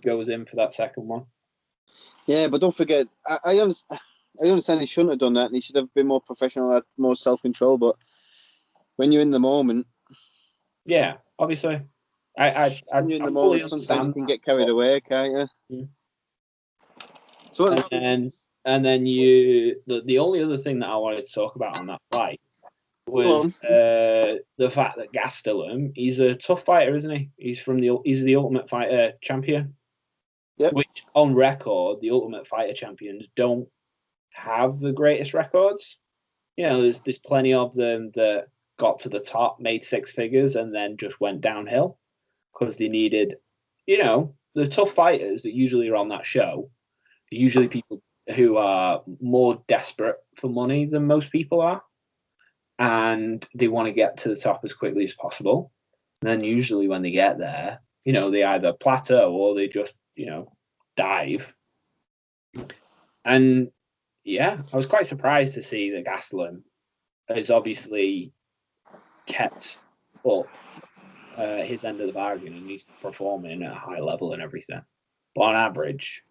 goes in for that second one. Yeah, but don't forget, I understand he shouldn't have done that, and he should have been more professional, had more self-control. But when you're in the moment, yeah, obviously, when you're in the moment, sometimes you can get carried away, can't you? Yeah. So, and then the only other thing that I wanted to talk about on that fight was the fact that Gastelum, he's a tough fighter, isn't he? He's the Ultimate Fighter champion. Yep. Which on record, the Ultimate Fighter champions don't have the greatest records. There's plenty of them that got to the top, made six figures, and then just went downhill because they needed, the tough fighters that usually are on that show are usually people who are more desperate for money than most people are, and they want to get to the top as quickly as possible. And then usually when they get there, they either plateau or they just, dive. And yeah, I was quite surprised to see that Gastelum has obviously kept up his end of the bargain, and he's performing at a high level and everything. But on average,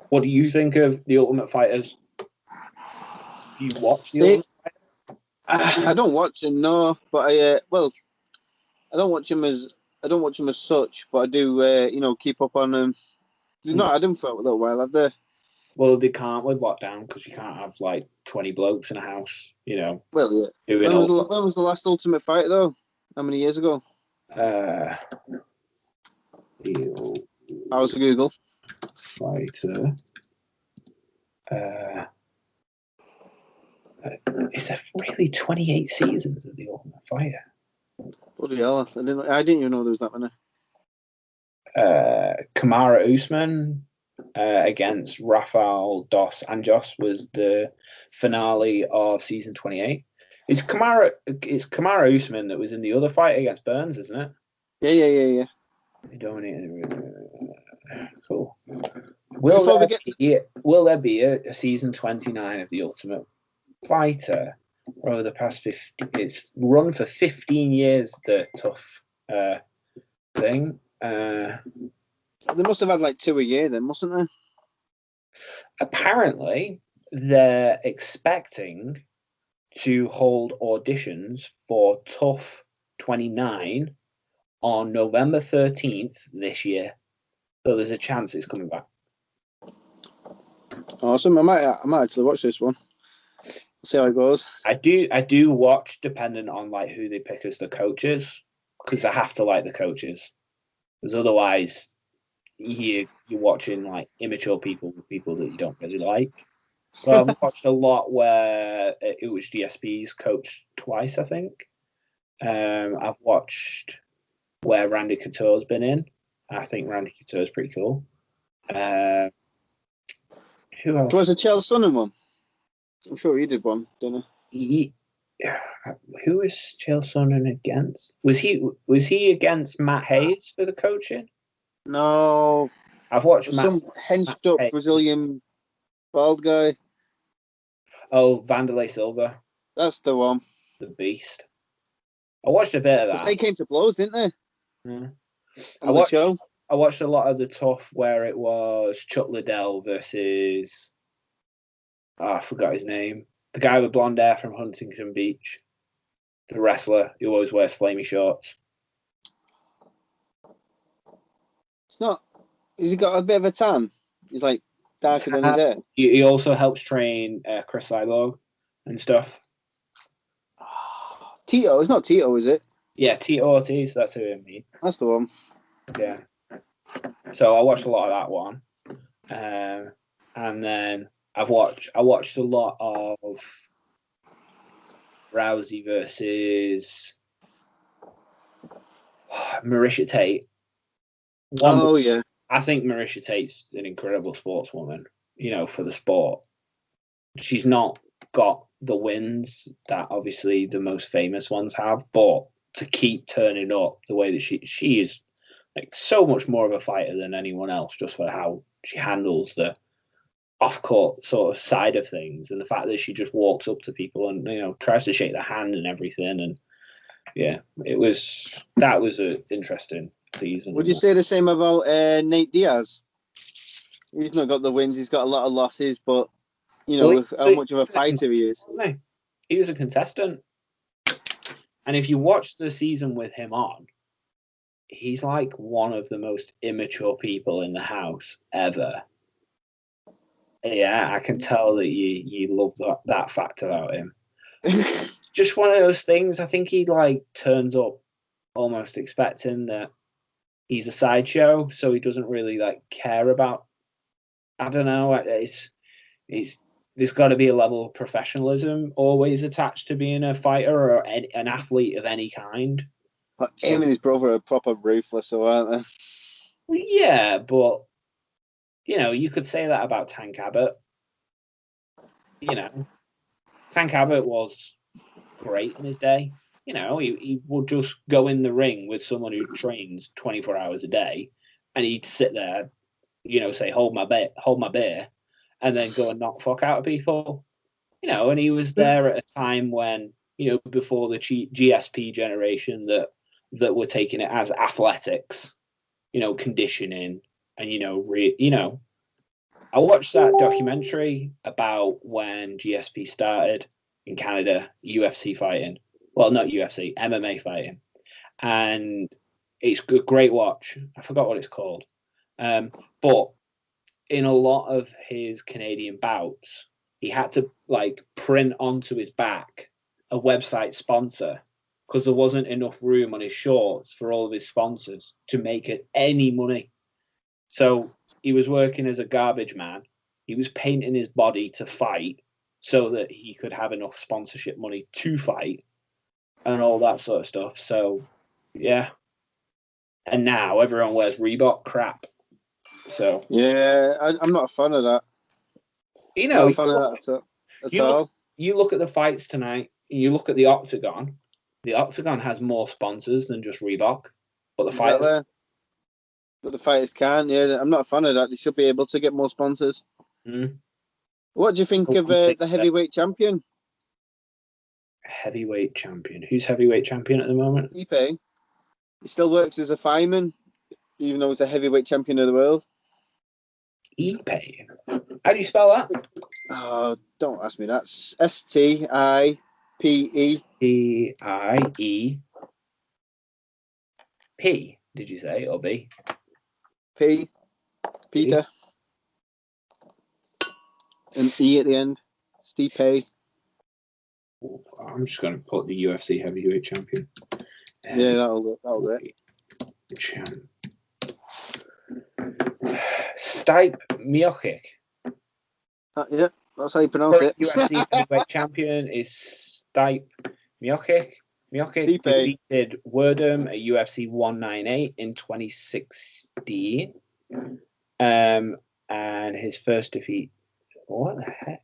what do you think of the Ultimate Fighters? Do you watch the Ultimate Fighters? I don't watch him, no, but I don't watch him as such, but I do keep up on him. They've not had him for a little while, have they? Well, they can't with lockdown because you can't have like 20 blokes in a house, Well, yeah. When was the last Ultimate Fighter though? How many years ago? I was a Google Fighter. Is there really 28 seasons of the Ultimate Fighter? Bloody hell! I didn't even know there was that many. Kamaru Usman against Rafael dos Anjos was the finale of season 28. It's Kamaru Usman that was in the other fight against Burns, isn't it? Yeah. He dominated. Cool. Will there be a season 29 of the Ultimate Fighter over the past 50? It's run for 15 years. The tough thing. They must have had like 2 a year then, mustn't they? Apparently, they're expecting to hold auditions for Tough 29 on November 13th this year. So there's a chance it's coming back. Awesome. I might actually watch this one. See how it goes. I do watch depending on like who they pick as the coaches, because I have to like the coaches. Because otherwise you're watching like immature people that you don't really like. So I've watched a lot where it was GSP's coached twice, I think. I've watched where Randy Couture's been in. I think Randy Couture's pretty cool. Who else? Was it Chael Sonnen one? I'm sure he did one, didn't he? Who was Chael Sonnen against? Was he against Matt Hayes for the coaching? No. I've watched some henched up Brazilian bald guy. Oh, Vanderlei Silva. That's the one. The beast. I watched a bit of that. They came to blows, didn't they? Yeah. I watched a lot of the tough where it was Chuck Liddell versus I forgot his name. The guy with blonde hair from Huntington Beach. The wrestler who always wears flamey shorts. It's not. Has he got a bit of a tan? He's like darker than his hair. He also helps train Chris Cyborg and stuff. Tito. It's not Tito, is it? Yeah, Tito Ortiz. That's who I mean. That's the one. Yeah. So I watched a lot of that one, and then I watched a lot of Rousey versus Marisha Tate. Yeah. I think Marisha Tate's an incredible sportswoman, for the sport. She's not got the wins that obviously the most famous ones have, but to keep turning up the way that she is like so much more of a fighter than anyone else, just for how she handles the off-court sort of side of things, and the fact that she just walks up to people and tries to shake their hand and everything. And yeah, that was an interesting season. Would you say the same about Nate Diaz? He's not got the wins; he's got a lot of losses, but how much of a fighter he is. He was a contestant, and if you watch the season with him on, he's like one of the most immature people in the house ever. Yeah, I can tell that you love that fact about him. Just one of those things. I think he like turns up almost expecting that he's a sideshow, so he doesn't really like care about. I don't know. There's got to be a level of professionalism always attached to being a fighter or an athlete of any kind. Him and his brother are proper ruthless, though, aren't they? Well, yeah, but you could say that about Tank Abbott. Tank Abbott was great in his day. He would just go in the ring with someone who trains 24 hours a day, and he'd sit there, say hold my beer, and then go and knock fuck out of people. And he was there at a time when before the GSP generation that were taking it as athletics, conditioning, and I watched that documentary about when GSP started in Canada, UFC fighting. Well, not UFC, MMA fighting. And it's a great watch. I forgot what it's called. But in a lot of his Canadian bouts, he had to print onto his back a website sponsor because there wasn't enough room on his shorts for all of his sponsors to make it any money. So he was working as a garbage man. He was painting his body to fight so that he could have enough sponsorship money to fight and all that sort of stuff. So, yeah. And now everyone wears Reebok crap. So yeah, I'm not a fan of that. Not a fan of that at all. You look at the fights tonight. You look at the Octagon. The Octagon has more sponsors than just Reebok, but the fighters. But the fighters can't. Yeah, I'm not a fan of that. They should be able to get more sponsors. Mm. What do you think of the heavyweight champion? Heavyweight champion. Who's heavyweight champion at the moment? Stipe. He still works as a fireman, even though he's a heavyweight champion of the world. Stipe. How do you spell that? Oh, don't ask me that. Stipe. P. Did you say or B? P. Peter. An E at the end. Stipe. I'm just going to put the UFC heavyweight champion. Yeah, that'll do it. Stipe Miocic. Yeah, that's how you pronounce it. UFC heavyweight champion is Stipe Miocic. Miocic defeated Werdum at UFC 198 in 2016. And his first defeat. What the heck?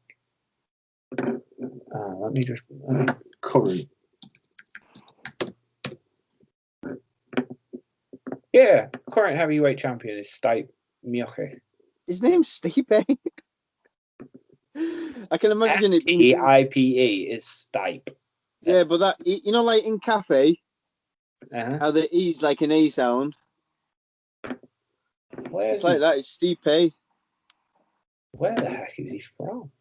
Let me current. Yeah, current heavyweight champion is Stipe Miocic. His name's Stipe. I can imagine it being Stipe is Stipe. Yeah, but that like in cafe, how the E's like an A sound. It's like that. It's Stipe. Where the heck is he from?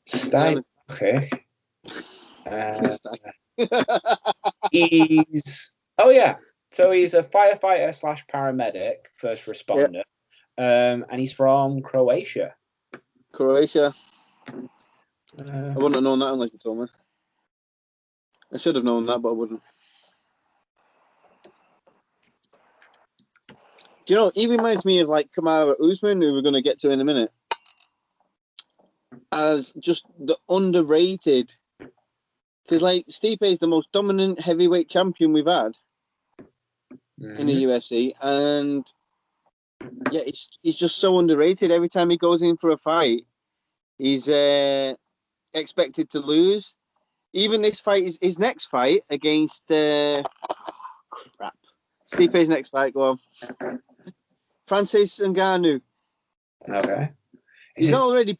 Stipe. He's a firefighter / paramedic, first responder, and he's from Croatia. Croatia. I wouldn't have known that unless you told me. I should have known that, but I wouldn't. Do you know, he reminds me of Kamaru Usman, who we're going to get to in a minute, as just the underrated. Because Stipe is the most dominant heavyweight champion we've had in the UFC, and yeah, he's just so underrated. Every time he goes in for a fight, he's expected to lose. Even this fight is his next fight against Stipe's next fight. Go on. Francis Ngannou. Okay. He's already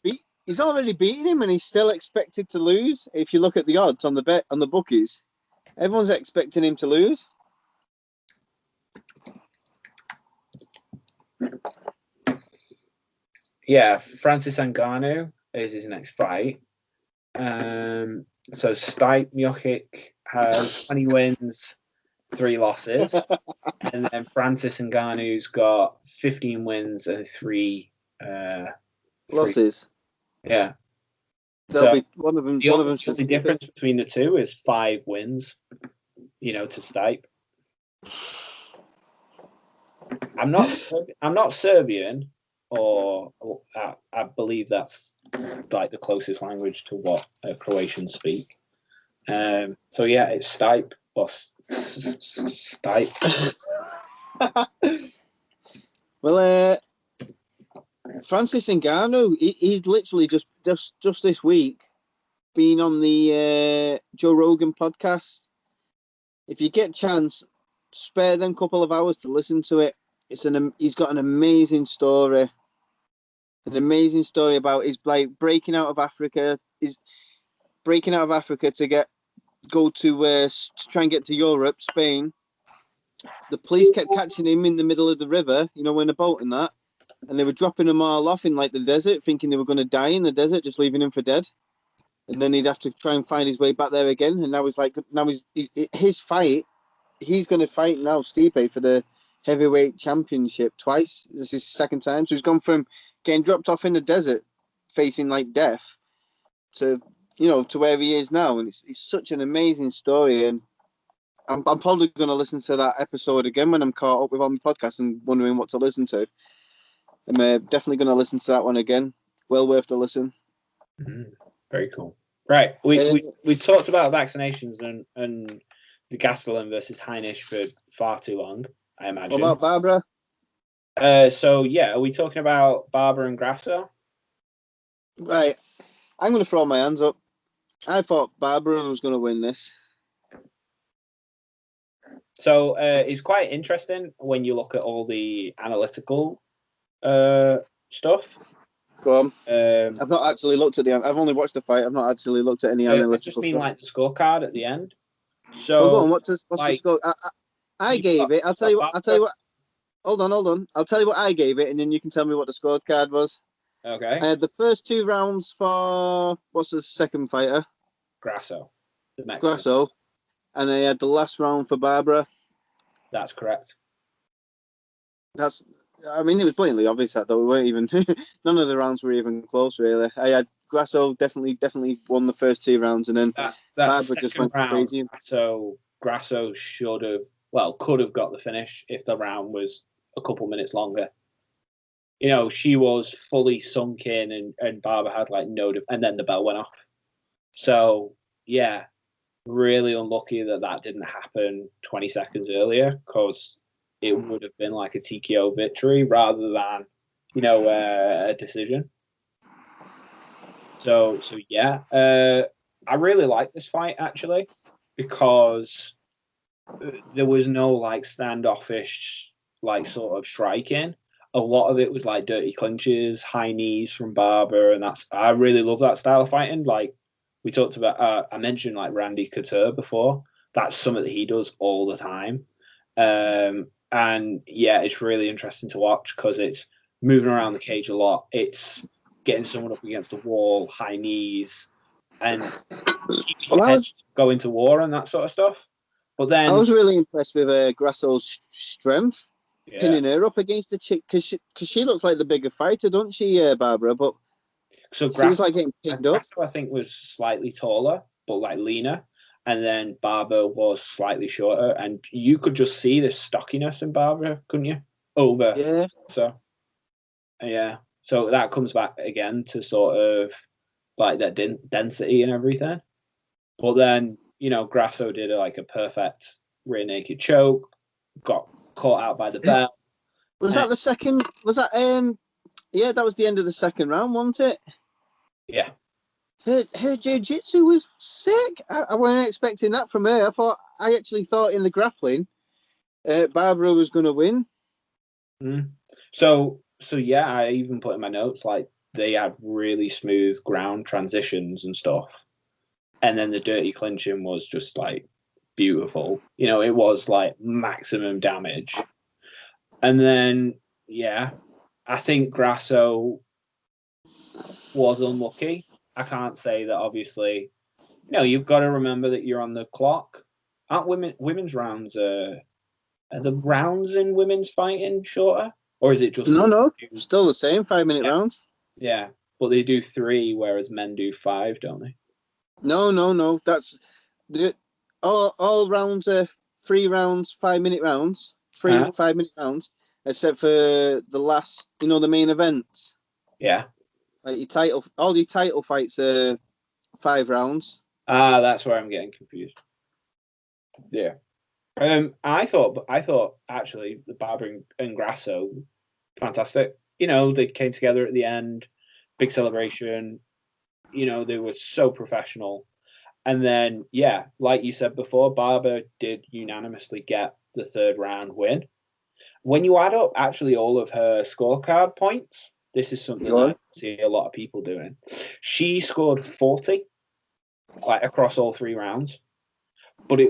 beaten him, and he's still expected to lose. If you look at the odds on the bookies, everyone's expecting him to lose. Yeah, Francis Ngannou is his next fight. So Stipe Miocic has 20 wins, 3 losses, and then Francis Ngannou's got 15 wins and 3 losses. Yeah. There'll be one of them. The only difference between the two is 5 wins. To Stipe. I'm not Serbian, or I believe that's the closest language to what Croatians speak. So yeah, it's Stipe. Well, Stipe. Well, Francis Ngannou, he's literally just this week been on the Joe Rogan podcast. If you get a chance, spare them couple of hours to listen to it. He's got an amazing story. An amazing story about his breaking out of Africa. He's breaking out of Africa to go to try and get to Europe, Spain. The police kept catching him in the middle of the river, in a boat and that, and they were dropping him all off in like the desert, thinking they were going to die in the desert, just leaving him for dead. And then he'd have to try and find his way back there again. And now his fight. He's going to fight now, Stipe, for the heavyweight championship twice. This is his second time. So he's gone from getting dropped off in the desert, facing like death, to where he is now. And it's such an amazing story. And I'm probably going to listen to that episode again when I'm caught up with on the podcast and wondering what to listen to. I'm definitely going to listen to that one again. Well worth the listen. Mm-hmm. Very cool. Right, we talked about vaccinations and the Gastelum versus Heinisch for far too long, I imagine. What about Barbara? Are we talking about Barbara and Grasso? Right, I'm going to throw my hands up. I thought Barbara was going to win this. So it's quite interesting when you look at all the analytical stuff. Go on. I've not actually looked at I've only watched the fight. I've not actually looked at any analytical stuff. I just mean like the scorecard at the end. So go on. What's the score? I gave it. I'll tell you what. Hold on. I'll tell you what I gave it, and then you can tell me what the scorecard was. Okay. I had the first 2 rounds for what's the second fighter? Grasso. Grasso, and I had the last round for Barbara. That's correct. It was blatantly obvious that though. We weren't even none of the rounds were even close really. I had Grasso definitely won the first 2 rounds, and then Barbara just went crazy. So Grasso could have got the finish if the round was a couple minutes longer. She was fully sunk in, and Barbara had like and then the bell went off. So yeah, really unlucky that didn't happen 20 seconds earlier, because it would have been like a TKO victory rather than, a decision. So yeah, I really like this fight actually, because there was no like standoffish like sort of striking. A lot of it was like dirty clinches, high knees from Barber, and I really love that style of fighting. Like we talked about, I mentioned like Randy Couture before. That's something that he does all the time. And yeah, it's really interesting to watch because it's moving around the cage a lot. It's getting someone up against the wall, high knees, and going to war and that sort of stuff. But then I was really impressed with Grasso's strength, pinning her up against the chick, because she looks like the bigger fighter, doesn't she, Barbara? But so she was like getting pinned up. Grasso, I think, was slightly taller, but like leaner. And then Barbara was slightly shorter, and you could just see the stockiness in Barbara, couldn't you? Yeah. So that comes back again to sort of like that density and everything. But then, Grasso did a perfect rear naked choke, got caught out by the bell. Was that the second? Was that yeah, that was the end of the second round, wasn't it? Yeah. Her jiu-jitsu was sick. I wasn't expecting that from her. I actually thought in the grappling, Barbara was going to win. Mm. So yeah, I even put in my notes like they had really smooth ground transitions and stuff, and then the dirty clinching was just like beautiful. It was like maximum damage, and then yeah, I think Grasso was unlucky. I can't say that obviously. You've got to remember that you're on the clock. Aren't women's rounds are the rounds in women's fighting shorter, or is it just no still the same 5-minute rounds? Yeah, but they do 3, whereas men do 5, don't they? No. That's all rounds are 3 rounds, 5-minute rounds, 5-minute rounds, except for the last, the main events. Yeah. Like all your title fights are 5 rounds. That's where I'm getting confused. Yeah. I thought actually the Barber and Grasso, fantastic. You know, they came together at the end, big celebration. You know, they were so professional. And then, yeah, like you said before, Barber did unanimously get the third round win. When you add up actually all of her scorecard points, this is something Go that on. I see a lot of people doing. She scored 40, like across all 3 rounds, but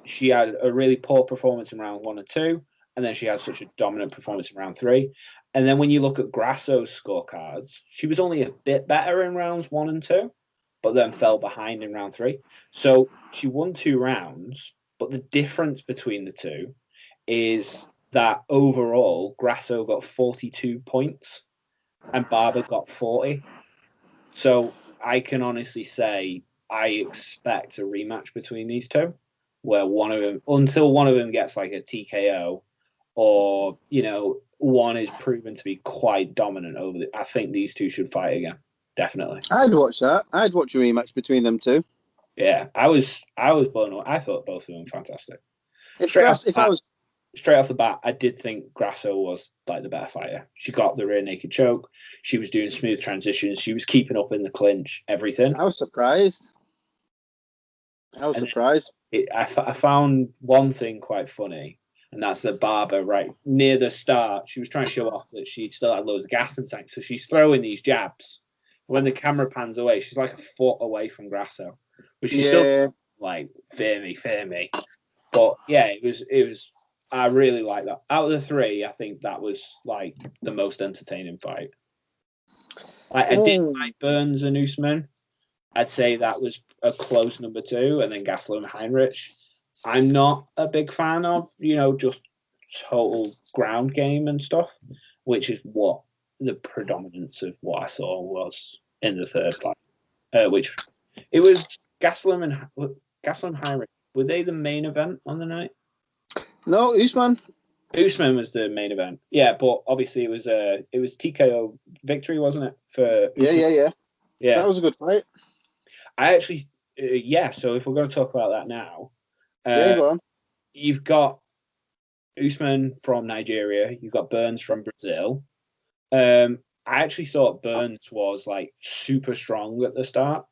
she had a really poor performance in round 1 and 2, and then she had such a dominant performance in round 3. And then when you look at Grasso's scorecards, she was only a bit better in rounds 1 and 2, but then fell behind in round 3. So she won 2 rounds, but the difference between the two is that overall Grasso got 42 points and Barber got 40. So I can honestly say I expect a rematch between these two, where one of them, until one of them gets like a TKO, or one is proven to be quite dominant over the. I think these two should fight again, definitely. I'd watch that. I'd watch a rematch between them two. Yeah, I was blown away. I thought both of them fantastic. Straight off the bat, I did think Grasso was like the better fighter. She got the rear naked choke. She was doing smooth transitions. She was keeping up in the clinch, everything. I was surprised. I found one thing quite funny, and that's that Barber, right near the start, she was trying to show off that she still had loads of gas in the tank. So she's throwing these jabs. When the camera pans away, she's like a foot away from Grasso, but she's still like, fear me. But yeah, it was. I really like that. Out of the three, I think that was like the most entertaining fight. Like, I did like Burns and Usman. I'd say that was a close number 2, and then Gastelum and Heinrich. I'm not a big fan of, just total ground game and stuff, which is what the predominance of what I saw was in the third fight. Which it was Gastelum and Heinrich. Were they the main event on the night? No, Usman. Usman was the main event. Yeah, but obviously it was TKO victory, wasn't it? For Usman? Yeah. That was a good fight. I actually, So if we're going to talk about that now, go on. You've got Usman from Nigeria. You've got Burns from Brazil. I actually thought Burns was like super strong at the start.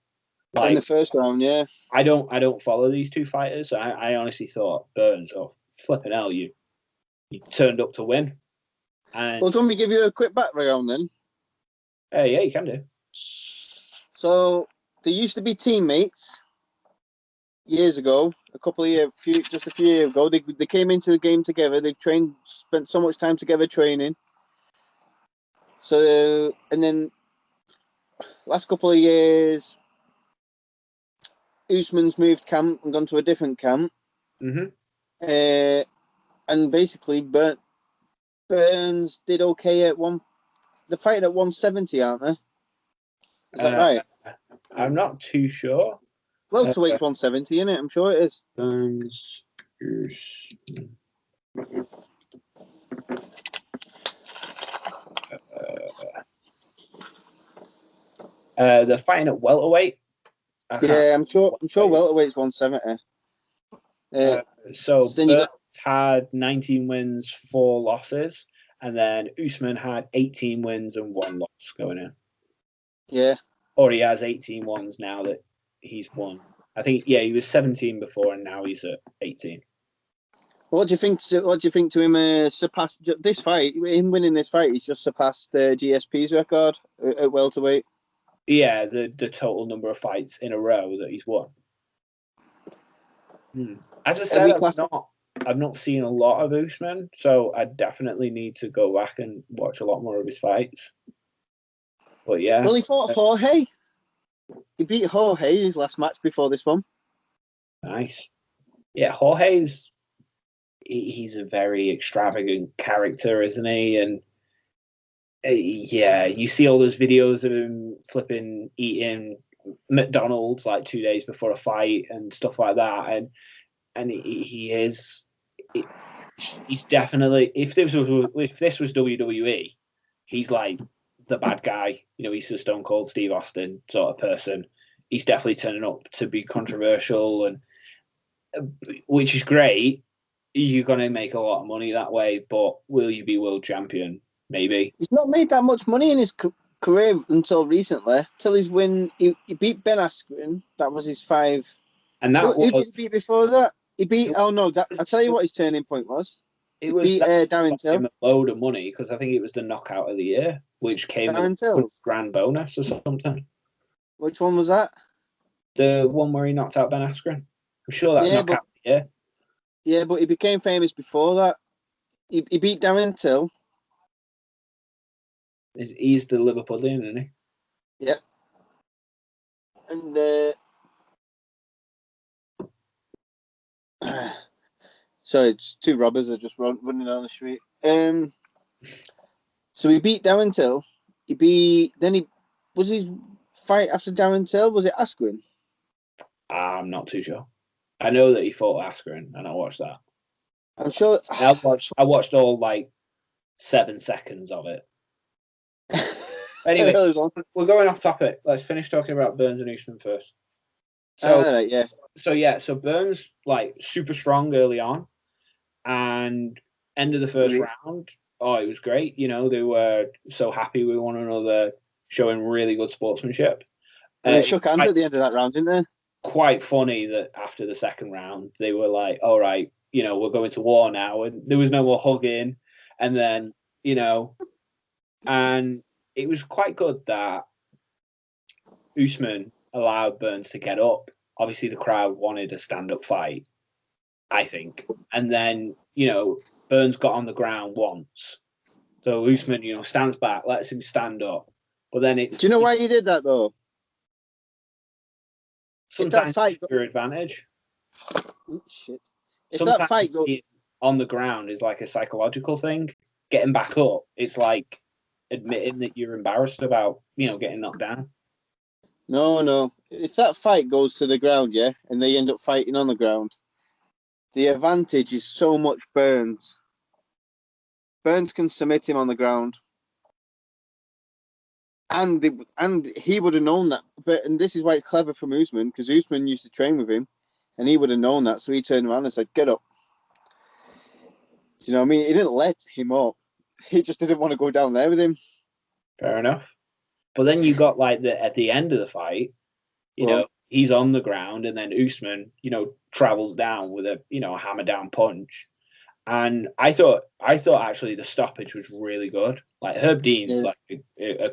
Like, in the first round, yeah. I don't follow these two fighters. I honestly thought Burns, flipping hell, you turned up to win. And well, do you want me to give you a quick background then? Yeah, you can do. So they used to be teammates years ago, just a few years ago. They came into the game together. They've spent so much time together training. So, and then last couple of years, Usman's moved camp and gone to a different camp. Mm-hmm. And basically, Burns did okay at they're fighting at 170, aren't they? Is that right? I'm not too sure. Welterweight's 170, isn't it? I'm sure it is. Burns. They're fighting at welterweight. I'm sure welterweight's 170. So Burns had 19 wins, 4 losses, and then Usman had 18 wins and 1 loss going in. Yeah. Or he has 18 ones now that he's won. I think, he was 17 before, and now he's at 18. What do you think? What do you think to him surpass this fight? Him winning this fight, he's just surpassed GSP's record at welterweight. Yeah, the total number of fights in a row that he's won. As I said, I've not seen a lot of Usman, so I definitely need to go back and watch a lot more of his fights. But yeah. Well, he fought Jorge. He beat Jorge his last match before this one. Nice. Yeah, he's a very extravagant character, isn't he? And you see all those videos of him eating McDonald's like 2 days before a fight and stuff like that, and he's definitely, if this was WWE, he's like the bad guy. He's the Stone Cold Steve Austin sort of person. He's definitely turning up to be controversial, and which is great. You're going to make a lot of money that way, but will you be world champion? Maybe. He's not made that much money in his career until recently. Till his win, he beat Ben Askren. That was his 5. And that who did he beat before that? He beat. Oh no! I'll tell you what his turning point was. It was beat Darren Till. A load of money because I think it was the knockout of the year, which came with a grand bonus or something. Which one was that? The one where he knocked out Ben Askren. I'm sure that knockout of the year. Yeah, but he became famous before that. He beat Darren Till. He's the Liverpoolian, isn't he? Yeah. And sorry, it's 2 robbers are just running down the street. So he beat Darren Till. Was his fight after Darren Till? Was it Askren? I'm not too sure. I know that he fought Askren, and I watched that. I'm sure. I watched all like 7 seconds of it. Anyway, we're going off topic. Let's finish talking about Burns and Usman first. So Burns like super strong early on, and end of the first round. Oh, it was great. You know, they were so happy with one another, showing really good sportsmanship. And they shook hands at the end of that round, didn't they? Quite funny that after the second round, they were like, all right, you know, we're going to war now. And there was no more hugging. And then, you know, and it was quite good that Usman allowed Burns to get up. Obviously, the crowd wanted a stand-up fight, I think. And then, you know, Burns got on the ground once. So Usman, you know, stands back, lets him stand up. But then it's... Do you know why he did that, though? Sometimes it's your advantage. Oh, shit. If that fight goes on the ground is like a psychological thing, getting back up, it's like admitting that you're embarrassed about, you know, getting knocked down. No. If that fight goes to the ground, yeah, and they end up fighting on the ground, the advantage is so much Burns. Burns can submit him on the ground. And he would have known that. And this is why it's clever from Usman, because Usman used to train with him, and he would have known that. So he turned around and said, "Get up." Do you know what I mean? He didn't let him up. He just didn't want to go down there with him. Fair enough. But then you got like at the end of the fight, you know, he's on the ground, and then Usman, you know, travels down with a, you know, hammer down punch. And I thought actually the stoppage was really good. Like Herb Dean's like a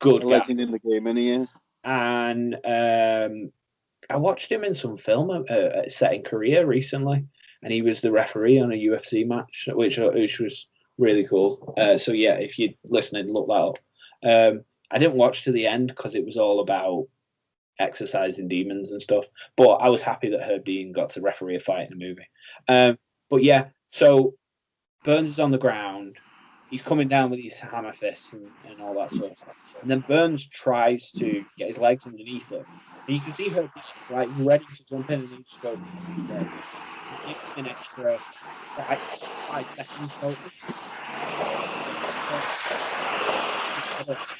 good legend in the game, anyway. And I watched him in some film set in Korea recently, and he was the referee on a UFC match, which was really cool. So yeah, if you're listening, look that up. I didn't watch to the end because it was all about exercising demons and stuff. But I was happy that Herb Dean got to referee a fight in a movie. But yeah, so Burns is on the ground. He's coming down with his hammer fists and all that sort of stuff. And then Burns tries to get his legs underneath him. And you can see Herb Dean's like ready to jump in, and he just goes, he gives him an extra 5 seconds total.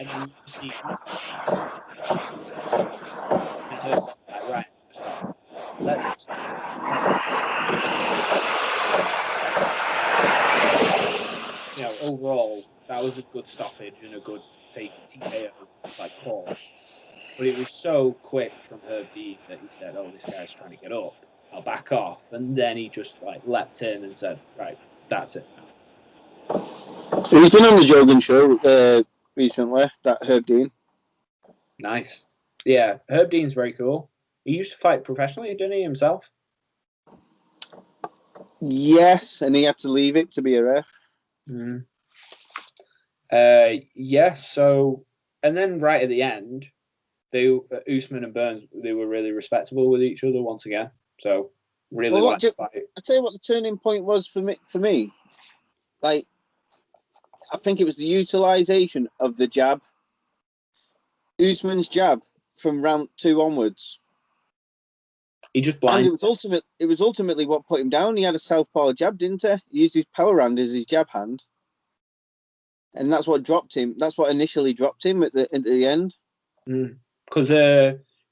And then you see right, let's you know, overall that was a good stoppage and a good TKO like call. But it was so quick from Herb Dean that he said, "Oh, this guy's trying to get up. I'll back off." And then he just like leapt in and said, "Right, that's it." He's been on the Jogan show recently, that Herb Dean. Nice. Yeah, Herb Dean's very cool. He used to fight professionally, didn't he, himself? Yes, and he had to leave it to be a ref. Mm. Yeah, so... And then right at the end, Usman and Burns, they were really respectable with each other once again. So, really I'll tell you what the turning point was for me. Like, I think it was the utilisation of the jab. Usman's jab from round 2 onwards. He just blinded. And it was ultimately what put him down. He had a southpaw jab, didn't he? He used his power hand as his jab hand. And that's what dropped him. That's what initially dropped him at the end. Because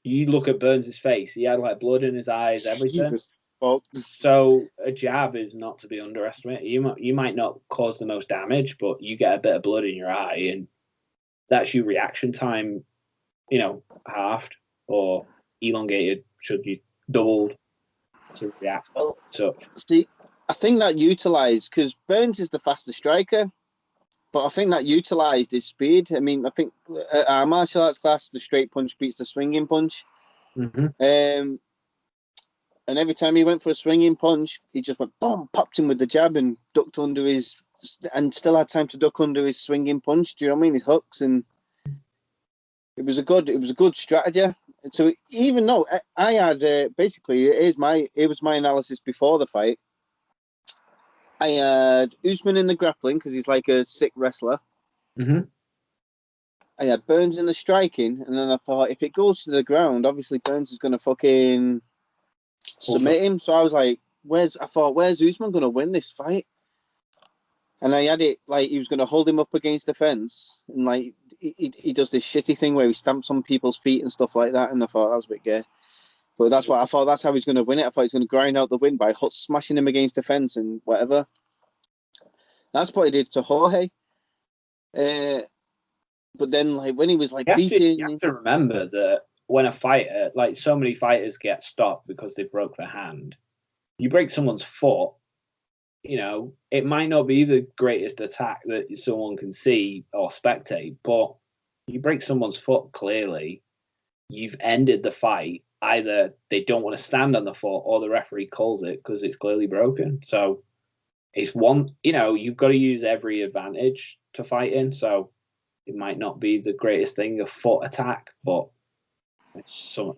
you look at Burns' face, he had like blood in his eyes, everything. fucked. So a jab is not to be underestimated. You might not cause the most damage, but you get a bit of blood in your eye, and that's your reaction time, halved or elongated, should be doubled to react. Well, So see, I think that utilised, because Burns is the fastest striker, but I think that utilised his speed. I mean, I think our martial arts class, the straight punch beats the swinging punch. Mm-hmm. And every time he went for a swinging punch, he just went boom, popped him with the jab and ducked under his, and still had time to duck under his swinging punch. Do you know what I mean? His hooks, and it was a good strategy. And so even though I had basically it was my analysis before the fight. I had Usman in the grappling because he's like a sick wrestler. Mm-hmm. I had Burns in the striking, and then I thought if it goes to the ground, obviously Burns is going to fucking submit him. So I was like, where's Usman going to win this fight? And I had it like he was going to hold him up against the fence, and like he does this shitty thing where he stamps on people's feet and stuff like that. And I thought that was a bit gay. But that's what I thought. That's how he's going to win it. I thought he's going to grind out the win by smashing him against the fence and whatever. That's what he did to Jorge. But then, like when he was like beating, you have to remember that when a fighter, like so many fighters, get stopped because they broke their hand, you break someone's foot. It might not be the greatest attack that someone can see or spectate, but you break someone's foot, clearly, you've ended the fight. Either they don't want to stand on the foot or the referee calls it because it's clearly broken. So it's one, you've got to use every advantage to fight in. So it might not be the greatest thing, a foot attack, but it's some,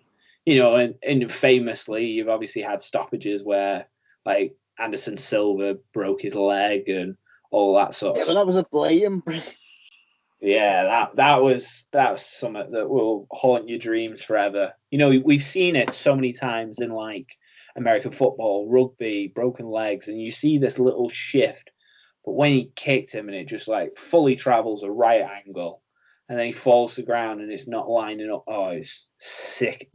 and famously, you've obviously had stoppages where like Anderson Silva broke his leg and all that sort of stuff. Yeah, but that was a blatant break. Yeah, that was something that will haunt your dreams forever. We've seen it so many times in like American football, rugby, broken legs, and you see this little shift. But when he kicked him and it just like fully travels a right angle, and then he falls to the ground and it's not lining up. Oh, it's sick.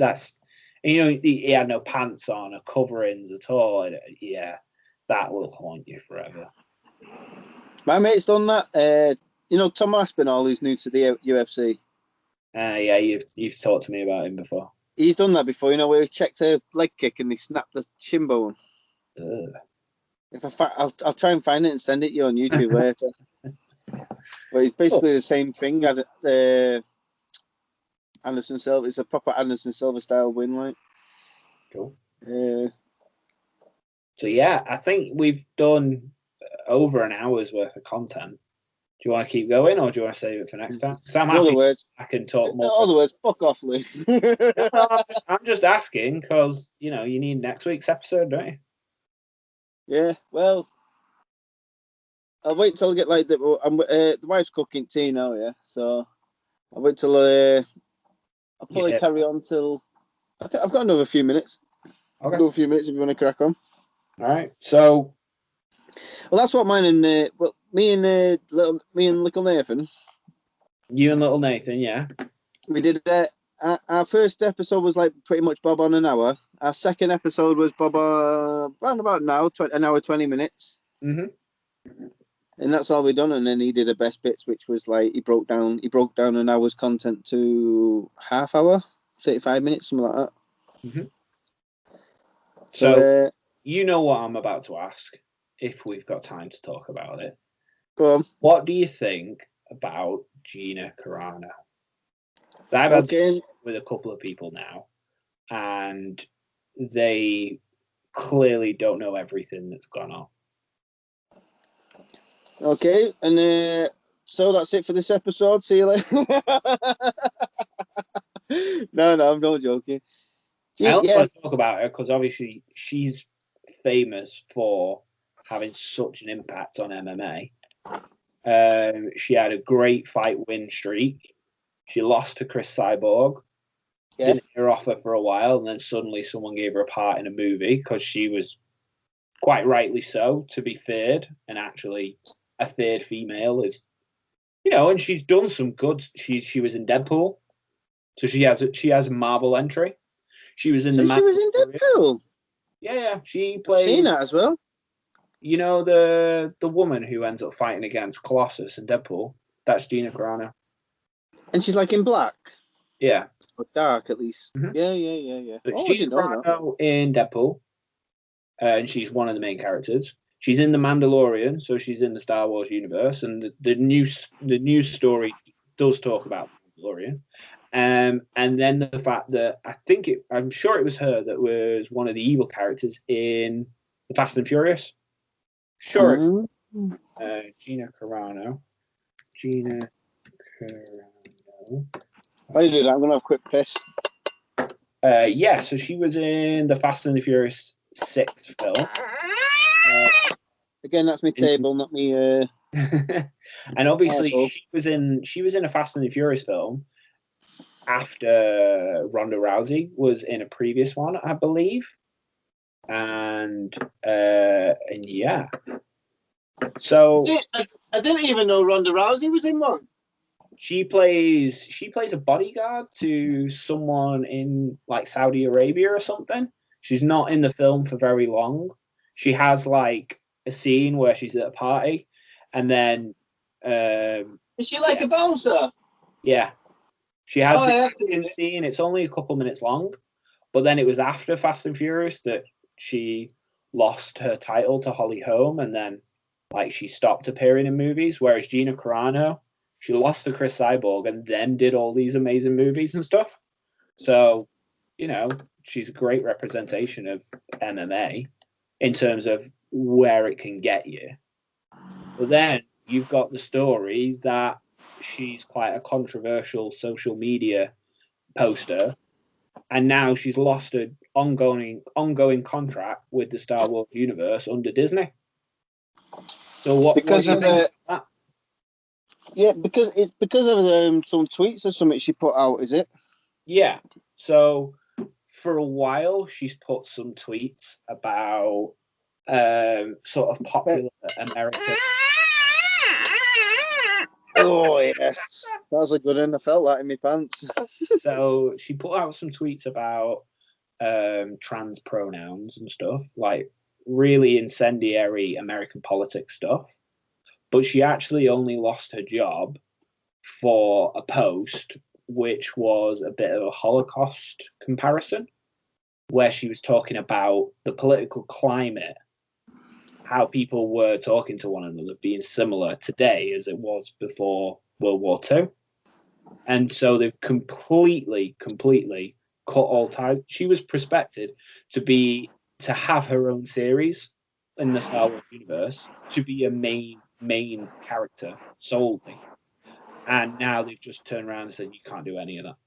He had no pants on or coverings at all. Yeah, that will haunt you forever. My mate's done that. Tom Aspinall, who's new to the UFC. Yeah, you've talked to me about him before. He's done that before, where he checked a leg kick and he snapped the shin bone. If I'll try and find it and send it to you on YouTube later. But it's basically the same thing. Anderson Silva. It's a proper Anderson Silva style win, like. Cool. So yeah, I think we've done over an hour's worth of content. Do you want to keep going, or do you want to save it for next time? Because I'm happy. I can talk more. In other words, fuck off, Lee. I'm just asking because you need next week's episode, don't you? Yeah. Well, I'll wait till I get like the wife's cooking tea now. Yeah. So I'll wait till I'll probably carry on till I've got another few minutes. Okay. Another few minutes if you want to crack on. All right. So. Well, that's what mine and me and Little Nathan. You and Little Nathan, yeah. We did our first episode was like pretty much Bob on an hour. Our second episode was Bob around about now, an hour 20 minutes. Mm-hmm. And that's all we done. And then he did a best bits, which was like he broke down an hour's content to half hour, 35 minutes, something like that. Mm-hmm. So you know what I'm about to ask. If we've got time to talk about it. Go on. What do you think about Gina Carano? I've had this with a couple of people now, and they clearly don't know everything that's gone on. Okay, and so that's it for this episode. See you later. No, I'm not joking. I also want to talk about her because obviously she's famous for having such an impact on MMA. She had a great fight win streak. She lost to Chris Cyborg. Didn't hear off her for a while, and then suddenly someone gave her a part in a movie because she was quite rightly so to be third, and actually a third female is, and she's done some good. She was in Deadpool, so she has a Marvel entry. She was in Deadpool. Yeah. She I've plays. seen that as well. You know the woman who ends up fighting against Colossus and Deadpool. That's Gina Carano. And she's like in black. Yeah. Or dark, at least. Mhm. Yeah. So it's Oh, I Gina didn't know that. Carano in Deadpool, and she's one of the main characters. She's in The Mandalorian, so she's in the Star Wars universe, and the news story does talk about The Mandalorian. And then the fact that I'm sure it was her that was one of the evil characters in the Fast and Furious. Sure, Gina Carano. Why you do that? I'm gonna have a quick piss. Yeah, so she was in the Fast and the Furious 6th film. Again, that's my table, not me. And obviously, asshole. she was in a Fast and the Furious film after Ronda Rousey was in a previous one, I believe. And yeah, so I didn't even know Ronda Rousey was in one. she plays a bodyguard to someone in like Saudi Arabia or something. She's not in the film for very long. She has like a scene where she's at a party, and then Is she like a bouncer? yeah, she has this scene. It's only a couple minutes long, but then it was after Fast and Furious that she lost her title to Holly Holm, and then like she stopped appearing in movies. Whereas Gina Carano, she lost to Chris Cyborg and then did all these amazing movies and stuff. So, you know, she's a great representation of MMA in terms of where it can get you. But then you've got the story that she's quite a controversial social media poster, and now she's lost an ongoing contract with the Star Wars universe under Disney. So what? Because what of the because it's because of some tweets or something she put out, is it? Yeah. So for a while, she's put some tweets about sort of popular American. Oh yes, that was a good one. I felt that in my pants. So she put out some tweets about trans pronouns and stuff, like really incendiary American politics stuff. But she actually only lost her job for a post which was a bit of a Holocaust comparison, where she was talking about the political climate, how people were talking to one another being similar today as it was before World War II. And so they've completely cut all ties. She was prospected to have her own series in the Star Wars universe, to be a main character solely. And now they've just turned around and said you can't do any of that.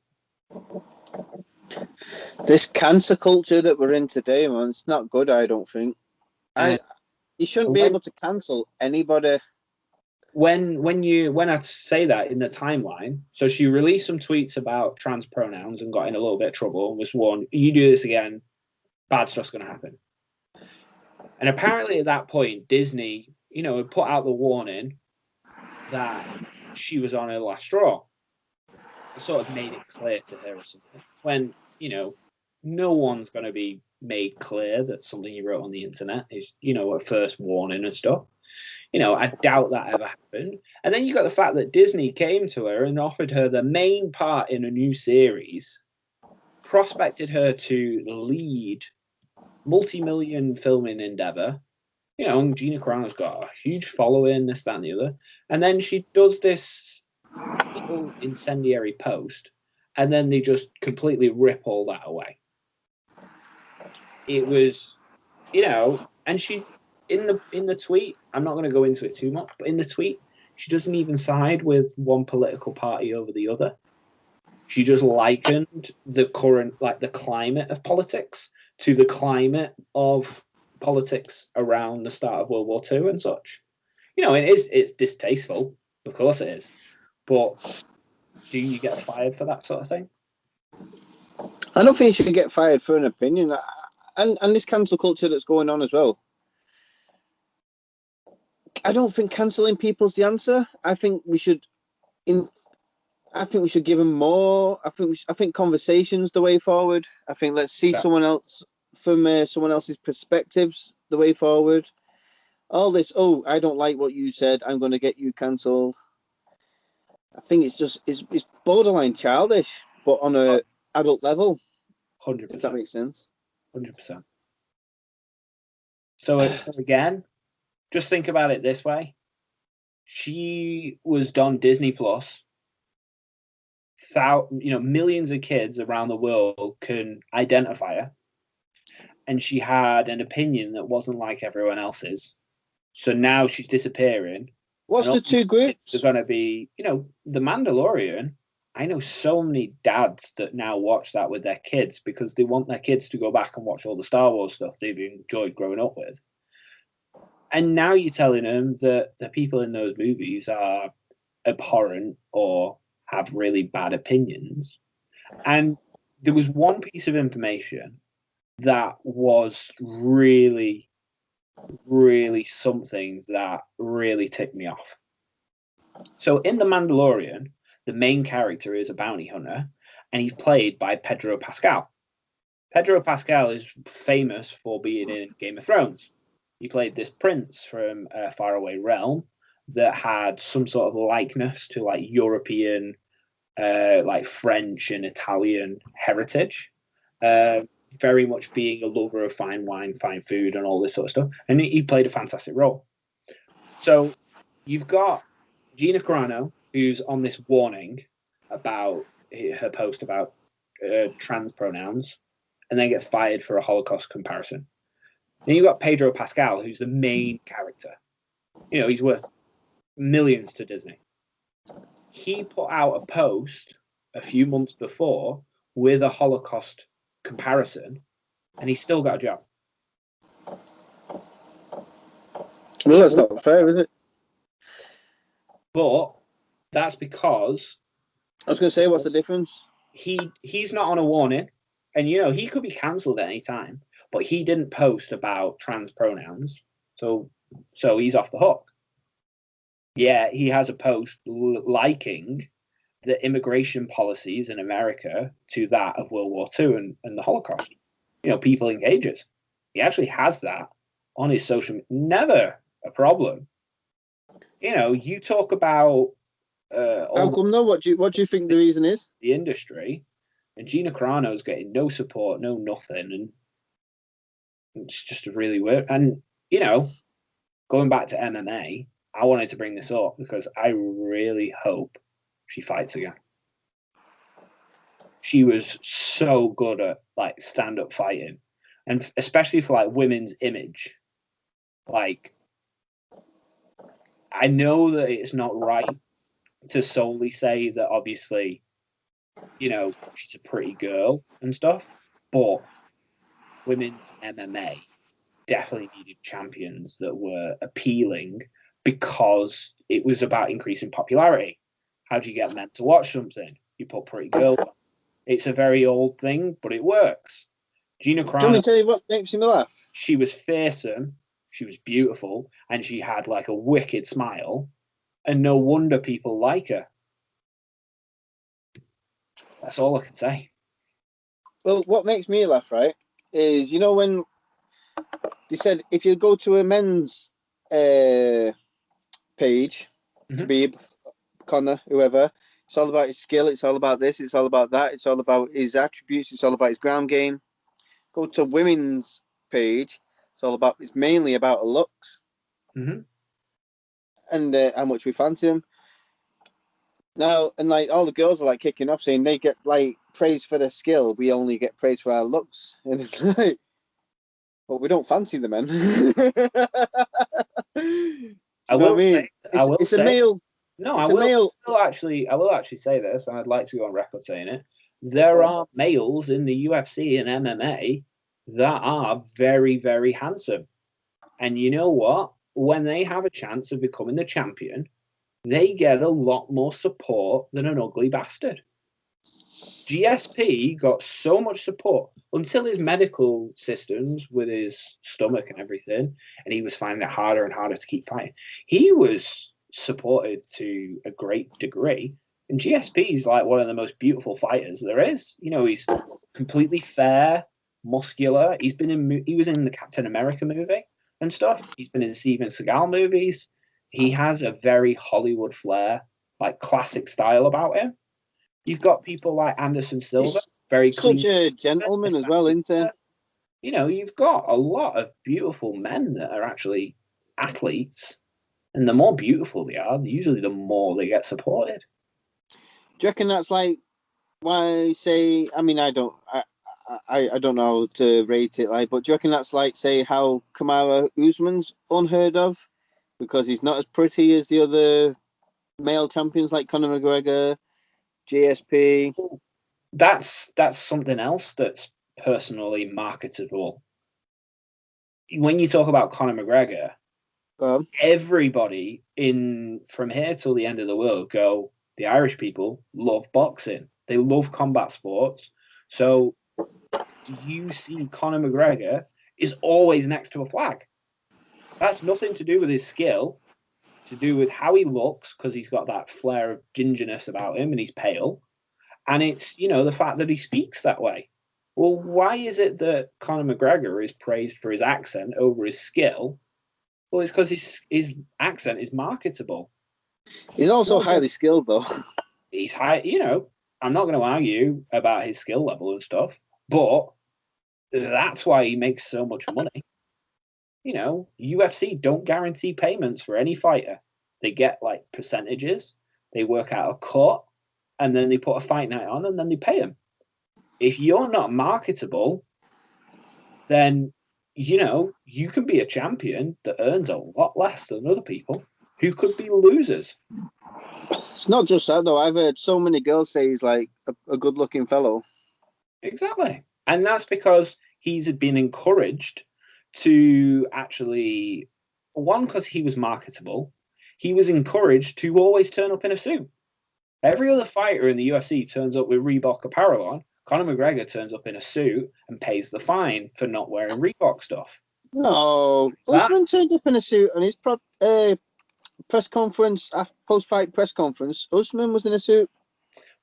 This cancer culture that we're in today, man, it's not good. I don't think. You shouldn't be able to cancel anybody. When I say that in the timeline, so she released some tweets about trans pronouns and got in a little bit of trouble and was warned, you do this again, bad stuff's going to happen. And apparently at that point, Disney, had put out the warning that she was on her last straw. It sort of made it clear to her or something. When, no one's going to be made clear that something you wrote on the internet is, a first warning and stuff. I doubt that ever happened. And then you got the fact that Disney came to her and offered her the main part in a new series, prospected her to lead multi-million filming endeavor. And Gina Carano's got a huge following, this, that, and the other. And then she does this little incendiary post, and then they just completely rip all that away. It was, and she, in the tweet, I'm not going to go into it too much, but in the tweet, she doesn't even side with one political party over the other. She just likened the current, the climate of politics to the climate of politics around the start of World War II and such. It's distasteful, of course it is, but do you get fired for that sort of thing? I don't think you should get fired for an opinion, and this cancel culture that's going on as well. I don't think cancelling people's the answer. I think we should give them more. I think conversation's the way forward. I think let's see someone else from someone else's perspectives the way forward. All this, oh, I don't like what you said, I'm going to get you cancelled. I think it's just it's borderline childish, but on a adult level. 100%. If that makes sense. 100%. So again, just think about it this way. She was on Disney Plus. Millions of kids around the world can identify her. And she had an opinion that wasn't like everyone else's. So now she's disappearing. What's the two groups? They're going to be, The Mandalorian. I know so many dads that now watch that with their kids because they want their kids to go back and watch all the Star Wars stuff they've enjoyed growing up with. And now you're telling them that the people in those movies are abhorrent or have really bad opinions. And there was one piece of information that was really, really something that really ticked me off. So in The Mandalorian, the main character is a bounty hunter, and he's played by Pedro Pascal. Pedro Pascal is famous for being in Game of Thrones. He played this prince from a faraway realm that had some sort of likeness to like European, like French and Italian heritage. Very much being a lover of fine wine, fine food, and all this sort of stuff. And he played a fantastic role. So you've got Gina Carano, who's on this warning about her post about trans pronouns, and then gets fired for a Holocaust comparison. Then you've got Pedro Pascal, who's the main character. He's worth millions to Disney. He put out a post a few months before with a Holocaust comparison, and he's still got a job. Well, that's not fair, is it? But that's because I was going to say, what's the difference? He's not on a warning, and he could be cancelled at any time. But he didn't post about trans pronouns, so he's off the hook. Yeah, he has a post liking the immigration policies in America to that of World War II and the Holocaust. People engages. He actually has that on his social media. Never a problem. You talk about how come no? What do you think the reason is? The industry, and Gina Carano's getting no support, no nothing, and it's just really weird. And going back to MMA, I wanted to bring this up because I really hope she fights again. She was so good at like stand-up fighting, and especially for like women's image. Like, I know that it's not right to solely say that obviously, she's a pretty girl and stuff, but women's MMA definitely needed champions that were appealing because it was about increasing popularity. How do you get men to watch something? You put pretty girls on. It's a very old thing, but it works. Gina Carano. Do you want me to tell you what makes me laugh? She was fearsome, she was beautiful, and she had like a wicked smile, and no wonder people like her. That's all I can say. Well, what makes me laugh, right, is when they said if you go to a men's page, Khabib, Connor, whoever, it's all about his skill, it's all about this, it's all about that, it's all about his attributes, it's all about his ground game. Go to women's page, it's mainly about her looks and how much we fancy him. Now, and like all the girls are like kicking off, saying they get like praise for their skill. We only get praise for our looks, and it's like, but we don't fancy the men. I will say, it's a male. No, I will actually say this, and I'd like to go on record saying it. There are males in the UFC and MMA that are very, very handsome, and you know what? When they have a chance of becoming the champion, they get a lot more support than an ugly bastard. GSP got so much support until his medical systems with his stomach and everything, and he was finding it harder and harder to keep fighting. He was supported to a great degree, and GSP is like one of the most beautiful fighters there is. He's completely fair. muscular. He was in the Captain America movie and stuff. He's been in Steven Seagal movies. He has a very Hollywood flair, like classic style about him. You've got people like Anderson Silva, He's very such clean, a gentleman as well, isn't he? you know, you've got a lot of beautiful men that are actually athletes, and the more beautiful they are, usually the more they get supported. Do you reckon that's like why say? I mean, I don't know how to rate it, like, but do you reckon that's like say how Kamaru Usman's unheard of because he's not as pretty as the other male champions like Conor McGregor, GSP? That's something else that's personally marketable. When you talk about Conor McGregor, everybody from here till the end of the world go, the Irish people love boxing. They love combat sports. So you see Conor McGregor is always next to a flag. That's nothing to do with his skill, to do with how he looks, because he's got that flair of gingerness about him and he's pale. And it's, you know, the fact that he speaks that way. Well, why is it that Conor McGregor is praised for his accent over his skill? Well, it's because his accent is marketable. He's also highly skilled, though. He's high, you know, I'm not going to argue about his skill level and stuff, but that's why he makes so much money. You know, UFC don't guarantee payments for any fighter. They get like percentages, they work out a cut, and then they put a fight night on and then they pay them. If you're not marketable, then, you know, you can be a champion that earns a lot less than other people who could be losers. It's not just that, though. I've heard so many girls say he's like a good-looking fellow. Exactly. And that's because he's been encouraged to actually, one, because he was marketable, he was encouraged to always turn up in a suit. Every other fighter in the UFC turns up with Reebok apparel on. Conor McGregor turns up in a suit and pays the fine for not wearing Reebok stuff. No, Usman turned up in a suit on his press conference, post-fight press conference. Usman was in a suit.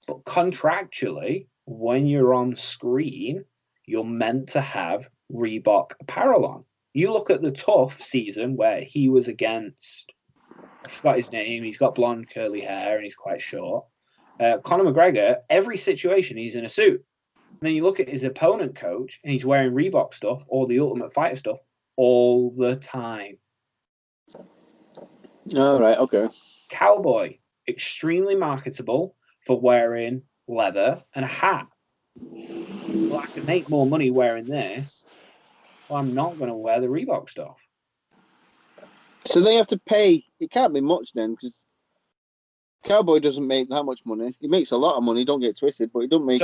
But contractually, when you're on screen, you're meant to have Reebok apparel on. You look at the Tough season where he was against, I forgot his name, he's got blonde curly hair and he's quite short. Conor McGregor, every situation he's in a suit. And then you look at his opponent coach and he's wearing Reebok stuff or the Ultimate Fighter stuff all the time. All right, okay. Cowboy, extremely marketable for wearing leather and a hat. Well, I can make more money wearing this. Well, I'm not going to wear the Reebok stuff. So they have to pay. It can't be much then, because Cowboy doesn't make that much money. He makes a lot of money. Don't get twisted, but he don't make.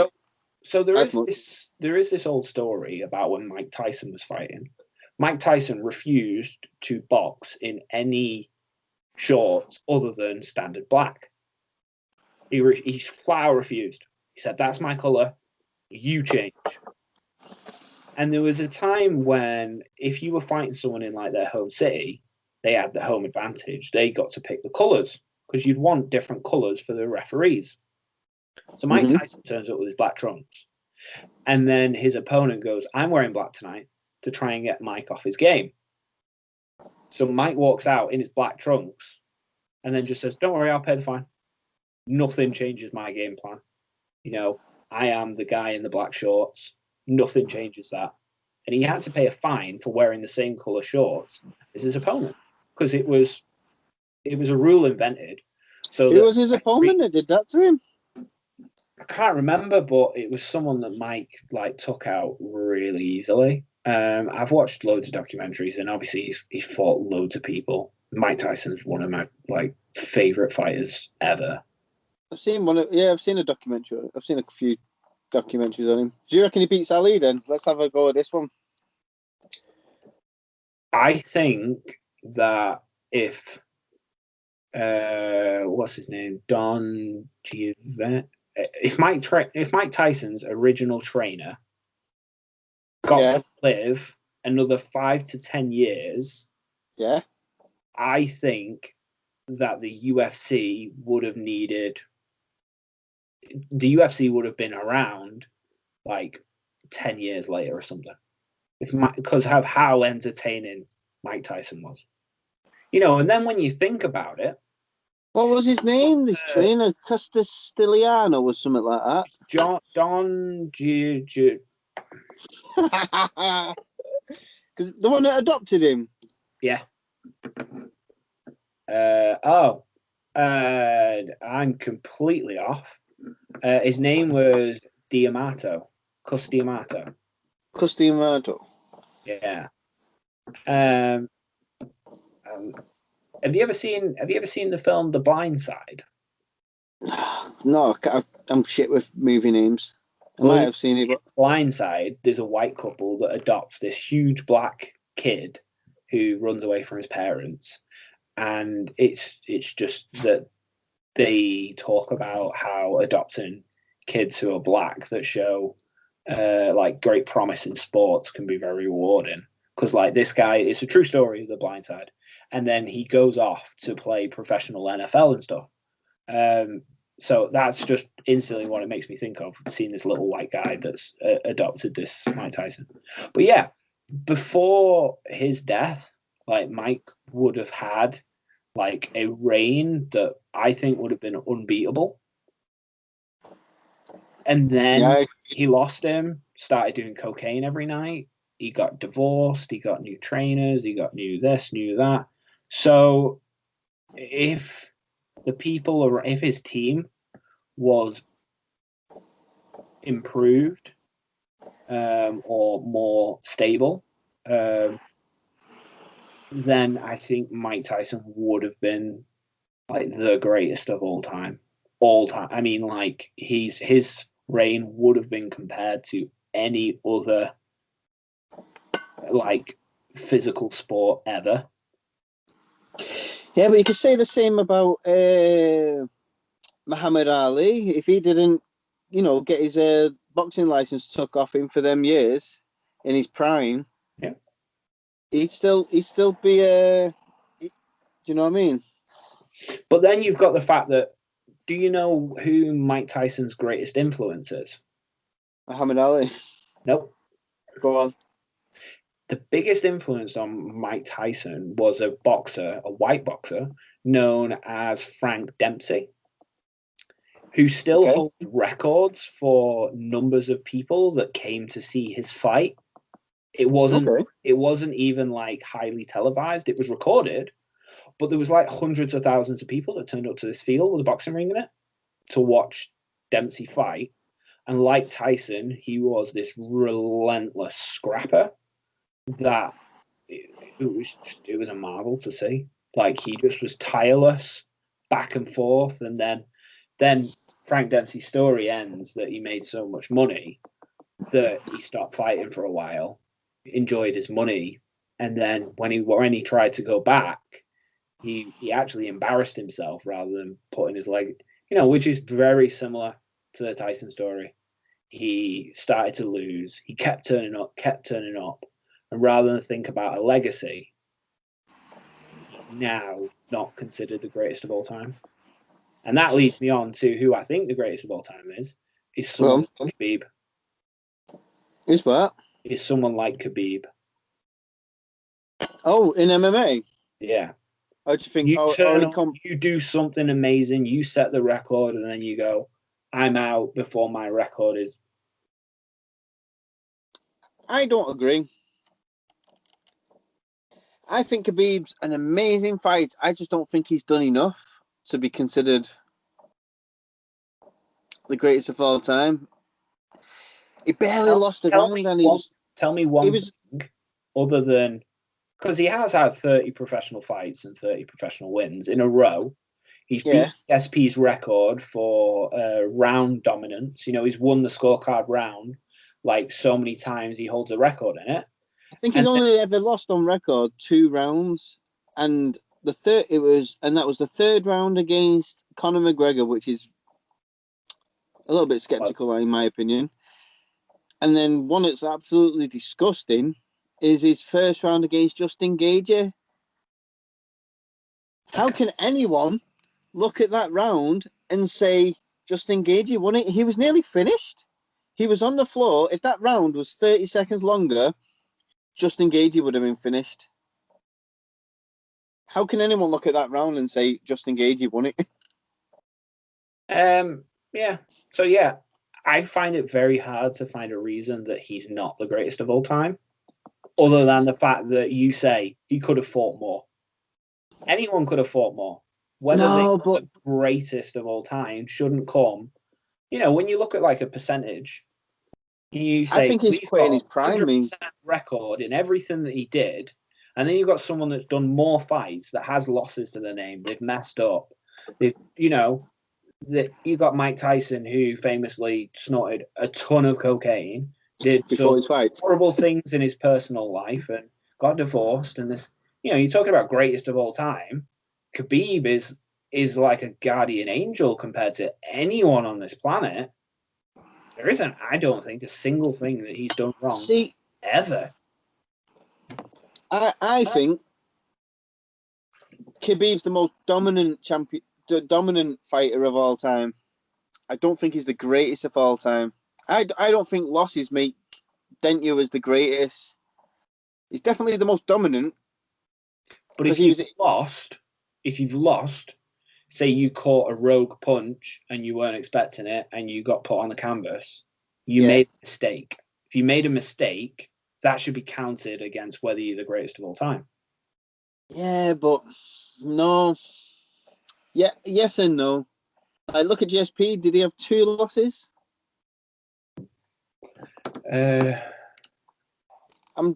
So there is this old story about when Mike Tyson was fighting. Mike Tyson refused to box in any shorts other than standard black. He flat out refused. He said, "That's my color. You change." And there was a time when if you were fighting someone in like their home city, they had the home advantage. They got to pick the colors because you'd want different colors for the referees. So Mike Tyson turns up with his black trunks. And then his opponent goes, "I'm wearing black tonight," to try and get Mike off his game. So Mike walks out in his black trunks and then just says, "Don't worry, I'll pay the fine." Nothing changes my game plan. You know, I am the guy in the black shorts. Nothing changes that. And he had to pay a fine for wearing the same color shorts as his opponent because it was a rule invented. So it was his opponent that did that to him. I can't remember, but it was someone that Mike like took out really easily. I've watched loads of documentaries, and obviously he's fought loads of people. Mike Tyson's one of my like favorite fighters ever. I've seen I've seen a documentary. I've seen a few documentaries on him. Do you reckon he beats Ali then? Let's have a go at this one. I think that if what's his name? Don Giovanni. If Mike Tyson's original trainer got to live another 5 to 10 years, I think that the UFC would have been around like 10 years later or something. Because of how entertaining Mike Tyson was. And then when you think about it, what was his name? This trainer, Castellano or something like that. Don because the one that adopted him. Yeah. I'm completely off. His name was Customato. Yeah. Have you ever seen the film The Blind Side? No, I'm shit with movie names. I might have seen it, but Blind Side, there's a white couple that adopts this huge black kid who runs away from his parents, and it's just that they talk about how adopting kids who are black that show like great promise in sports can be very rewarding. Because like this guy, it's a true story, The Blind Side, and then he goes off to play professional NFL and stuff. So that's just instantly what it makes me think of, seeing this little white guy that's adopted this Mike Tyson. But yeah, before his death, like Mike would have had like a reign that I think would have been unbeatable. And then he lost him, started doing cocaine every night. He got divorced. He got new trainers. He got new this, new that. So if his team was improved or more stable, then I think Mike Tyson would have been like the greatest of all time. I mean, like his reign would have been compared to any other like physical sport ever. Yeah, but you could say the same about Muhammad Ali. If he didn't, get his boxing license took off him for them years in his prime, yeah, he'd still be do you know what I mean? But then you've got the fact that, do you know who Mike Tyson's greatest influence is? Muhammad Ali. Nope. Go on. The biggest influence on Mike Tyson was a white boxer known as Frank Dempsey, who still holds records for numbers of people that came to see his fight. It wasn't even like highly televised. It was recorded, but there was like hundreds of thousands of people that turned up to this field with a boxing ring in it to watch Dempsey fight. And like Tyson, he was this relentless scrapper that it was a marvel to see. Like he just was tireless, back and forth, and then Frank Dempsey's story ends that he made so much money that he stopped fighting for a while, enjoyed his money, and then when he tried to go back, he actually embarrassed himself rather than putting his leg, which is very similar to the Tyson story. He started to lose. He kept turning up. And rather than think about a legacy, he's now not considered the greatest of all time. And that leads me on to who I think the greatest of all time is someone like Khabib. Is what? Is someone like Khabib. Oh, in MMA? Yeah. How do you think? You do something amazing, you set the record, and then you go, I'm out before my record is. I don't agree. I think Khabib's an amazing fight. I just don't think he's done enough to be considered the greatest of all time. He barely lost a round, and he was. Tell me one thing other than, because he has had 30 professional fights and 30 professional wins in a row. He's beat SP's record for round dominance. He's won the scorecard round like so many times. He holds a record in it. I think he's only ever lost on record 2 rounds, and that was the third round against Conor McGregor, which is a little bit skeptical in my opinion. And then one that's absolutely disgusting is his first round against Justin Gaethje. How can anyone look at that round and say Justin Gaethje won it? He was nearly finished. He was on the floor. If that round was 30 seconds longer, Justin Gaethje would have been finished. How can anyone look at that round and say Justin Gaethje won it? Yeah. So yeah, I find it very hard to find a reason that he's not the greatest of all time, other than the fact that you say he could have fought more. Anyone could have fought more. Whether they're the greatest of all time shouldn't come. You know, when you look at like a percentage, you say I think he's quite in his prime. 100% record in everything that he did, and then you've got someone that's done more fights that has losses to their name. They've messed up. They've, you know, you got Mike Tyson, who famously snorted a ton of cocaine, did before his fight, horrible things in his personal life, and got divorced. And this, you know, you're talking about greatest of all time. Khabib is like a guardian angel compared to anyone on this planet. There isn't, I don't think, a single thing that he's done wrong. Ever. I think Khabib's the most dominant champion, the dominant fighter of all time. I don't think he's the greatest of all time. I don't think losses dent you as the greatest. He's definitely the most dominant. But if you've lost, say you caught a rogue punch and you weren't expecting it and you got put on the canvas, you made a mistake. If you made a mistake, that should be counted against whether you're the greatest of all time. Yeah, but no. Yeah, yes and no. I look at GSP. Did he have 2 losses? I'm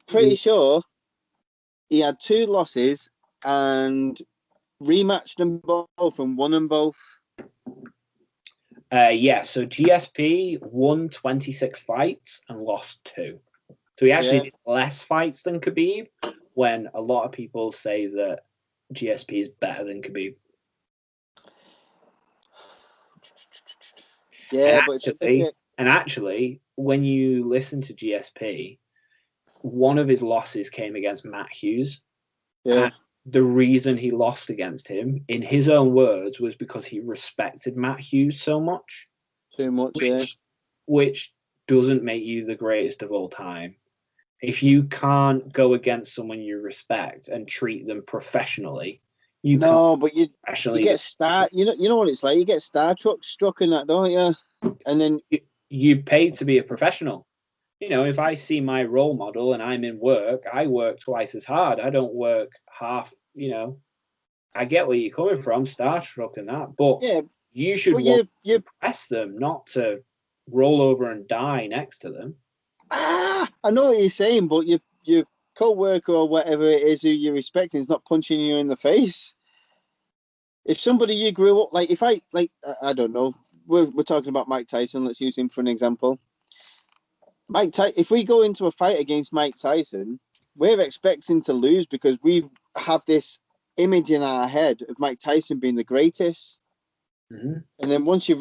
pretty sure he had 2 losses and rematched them both and won them both. Yeah, so GSP won 26 fights and lost 2. So he actually did less fights than Khabib, when a lot of people say that GSP is better than Khabib. Yeah, and actually, when you listen to GSP, one of his losses came against Matt Hughes. Yeah. And the reason he lost against him, in his own words, was because he respected Matt Hughes so much. Too much, which doesn't make you the greatest of all time. If you can't go against someone you respect and treat them professionally, you get star. You know what it's like. You get struck in that, don't you? And then you pay to be a professional. You know, if I see my role model and I'm in work, I work twice as hard. I don't work half. You know, I get where you're coming from, starstruck and that, but you should impress them, not to roll over and die next to them. I know what you're saying, but your co-worker or whatever it is who you're respecting is not punching you in the face. If somebody you grew up, like if I don't know, we're talking about Mike Tyson. Let's use him for an example. If we go into a fight against Mike Tyson, we're expecting to lose because we have this image in our head of Mike Tyson being the greatest. Mm-hmm. And then once you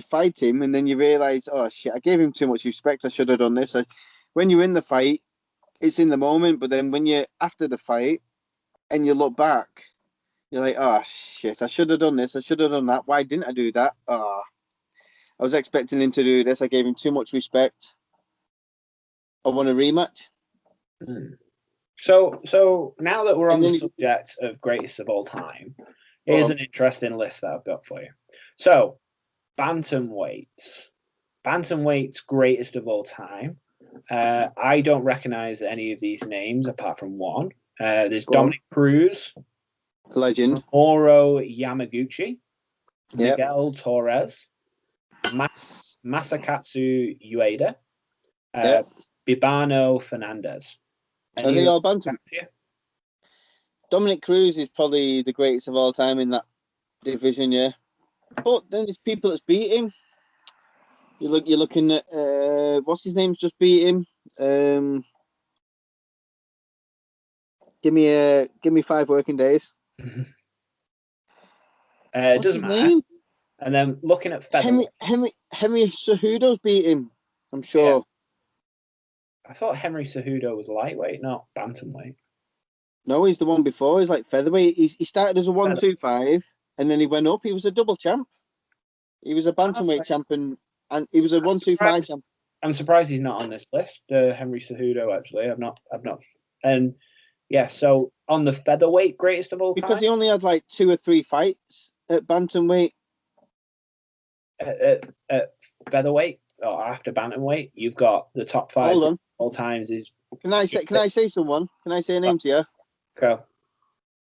fight him, and then you realize, oh shit, I gave him too much respect. I should have done this. When you're in the fight, it's in the moment. But then when you're after the fight and you look back, you're like, oh shit, I should have done this. I should have done that. Why didn't I do that? Oh, I was expecting him to do this. I gave him too much respect. I want a rematch. So now that we're on the subject of greatest of all time, here's an interesting list that I've got for you. So, bantamweights greatest of all time. I don't recognize any of these names apart from one. There's Dominic Cruz, legend, Moro Yamaguchi, Miguel Torres, Masakatsu Ueda, Bibano Fernandez. Are they all bantam? Dominic Cruz is probably the greatest of all time in that division, yeah. But then there's people that's beat him. You're looking at what's his name's just beat him. Give me 5 working days. What's his name? And then looking at featherweight. Henry Cejudo's beat him, I'm sure. Yeah. I thought Henry Cejudo was lightweight, not bantamweight. No, he's the one before. He's like featherweight. He started as a 125, and then he went up. He was a double champ. He was a bantamweight champion, and he was a 125 champ. I'm surprised he's not on this list. Henry Cejudo, actually, I've not, and yeah. So on the featherweight greatest of all time, because he only had like 2 or 3 fights at bantamweight. At featherweight or after bantamweight, you've got the top 5 Hold on. all times. Is Can I say someone? Can I say a name to you? Go.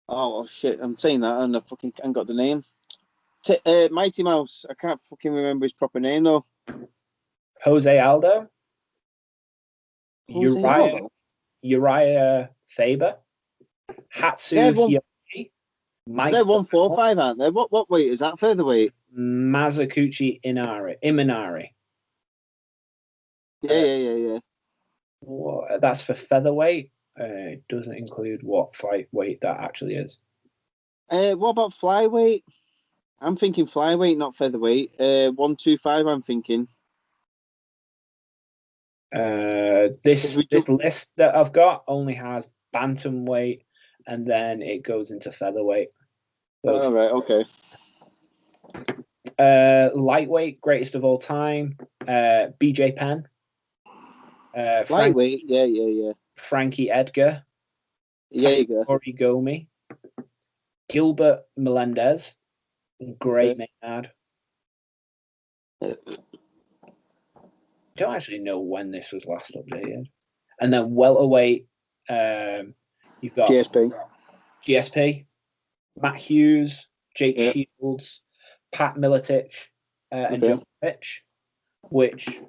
Oh shit! I'm saying that and I fucking ain't got the name. Mighty Mouse. I can't fucking remember his proper name though. Jose Aldo. Jose Aldo? Uriah Faber. Hatsu Hyoki. They're 145, aren't they? What weight is that? Featherweight? Masakuchi Imanari. Yeah. That's for featherweight. It doesn't include what fight weight that actually is. What about flyweight? I'm thinking flyweight, not featherweight. 125. I'm thinking. This list that I've got only has bantamweight, and then it goes into featherweight. All right. Okay. Lightweight, greatest of all time. BJ Penn. Lightweight. Yeah. Frankie Edgar. Yeah, you go. Tori Gomi. Gilbert Melendez. Great Maynard. Don't actually know when this was last updated. And then welterweight, you've got GSP, Matt Hughes, Jake Shields, Pat Miletich, and Joe Pitch, which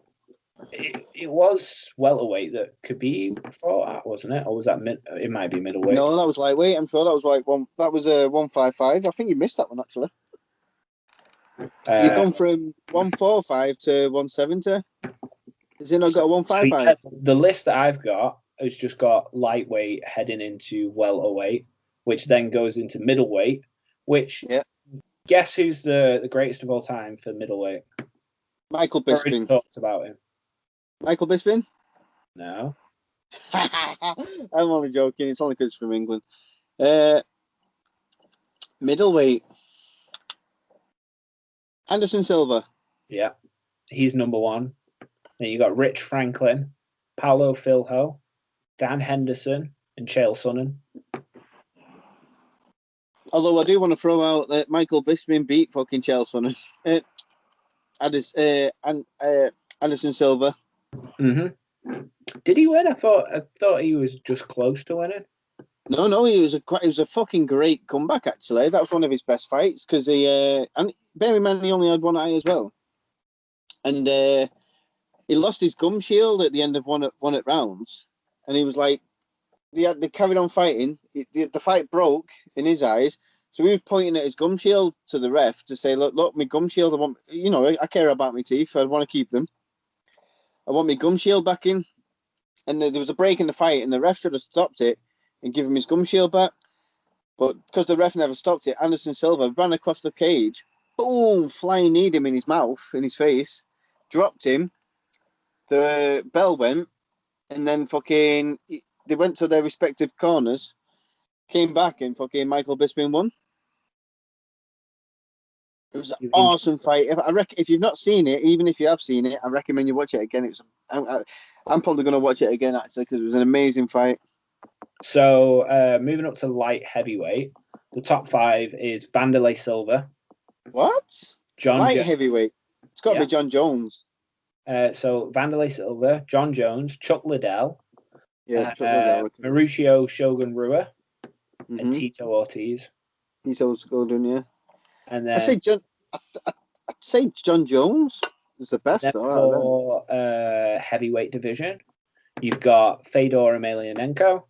it was welterweight that Khabib fought at, wasn't it? Or was that it might be middleweight? No, that was lightweight. I'm sure that was like one. That was a 155. I think you missed that one actually. You've gone from 145 to 170. Has it not got a 155? The list that I've got has just got lightweight heading into welterweight, which then goes into middleweight. Which guess who's the greatest of all time for middleweight? Michael Bisping. Talked about him. Michael Bisping? No. I'm only joking. It's only because it's from England. Middleweight. Anderson Silva. Yeah, he's number 1. Then you got Rich Franklin, Paulo Filho, Dan Henderson, and Chael Sonnen. Although I do want to throw out that Michael Bisping beat fucking Chael Sonnen. Anderson Silva. Mm-hmm. Did he win? I thought he was just close to winning. No, he was a fucking great comeback actually. That was one of his best fights because he and bear in mind he only had one eye as well, and he lost his gum shield at the end of one at rounds, and he was like, they carried on fighting. The fight broke in his eyes, so he was pointing at his gum shield to the ref to say, look, my gum shield. I care about my teeth. I want to keep them. I want my gum shield back in. And there was a break in the fight, and the ref should have stopped it and give him his gum shield back. But because the ref never stopped it, Anderson Silva ran across the cage, boom, flying kneed him in his mouth, in his face, dropped him. The bell went, and then fucking they went to their respective corners, came back, and fucking Michael Bisping won. It was an awesome fight. If you've not seen it, even if you have seen it, I recommend you watch it again. I'm probably going to watch it again actually because it was an amazing fight. So moving up to light heavyweight, the top 5 is Vanderlei Silva. What? Light heavyweight? It's got to be John Jones. So Vanderlei Silva, John Jones, Chuck Liddell, Chuck Liddell, Mauricio Shogun Rua, and Tito Ortiz. Tito's golden, yeah. And then I'd say John Jones is the best. For heavyweight division, you've got Fedor Emelianenko,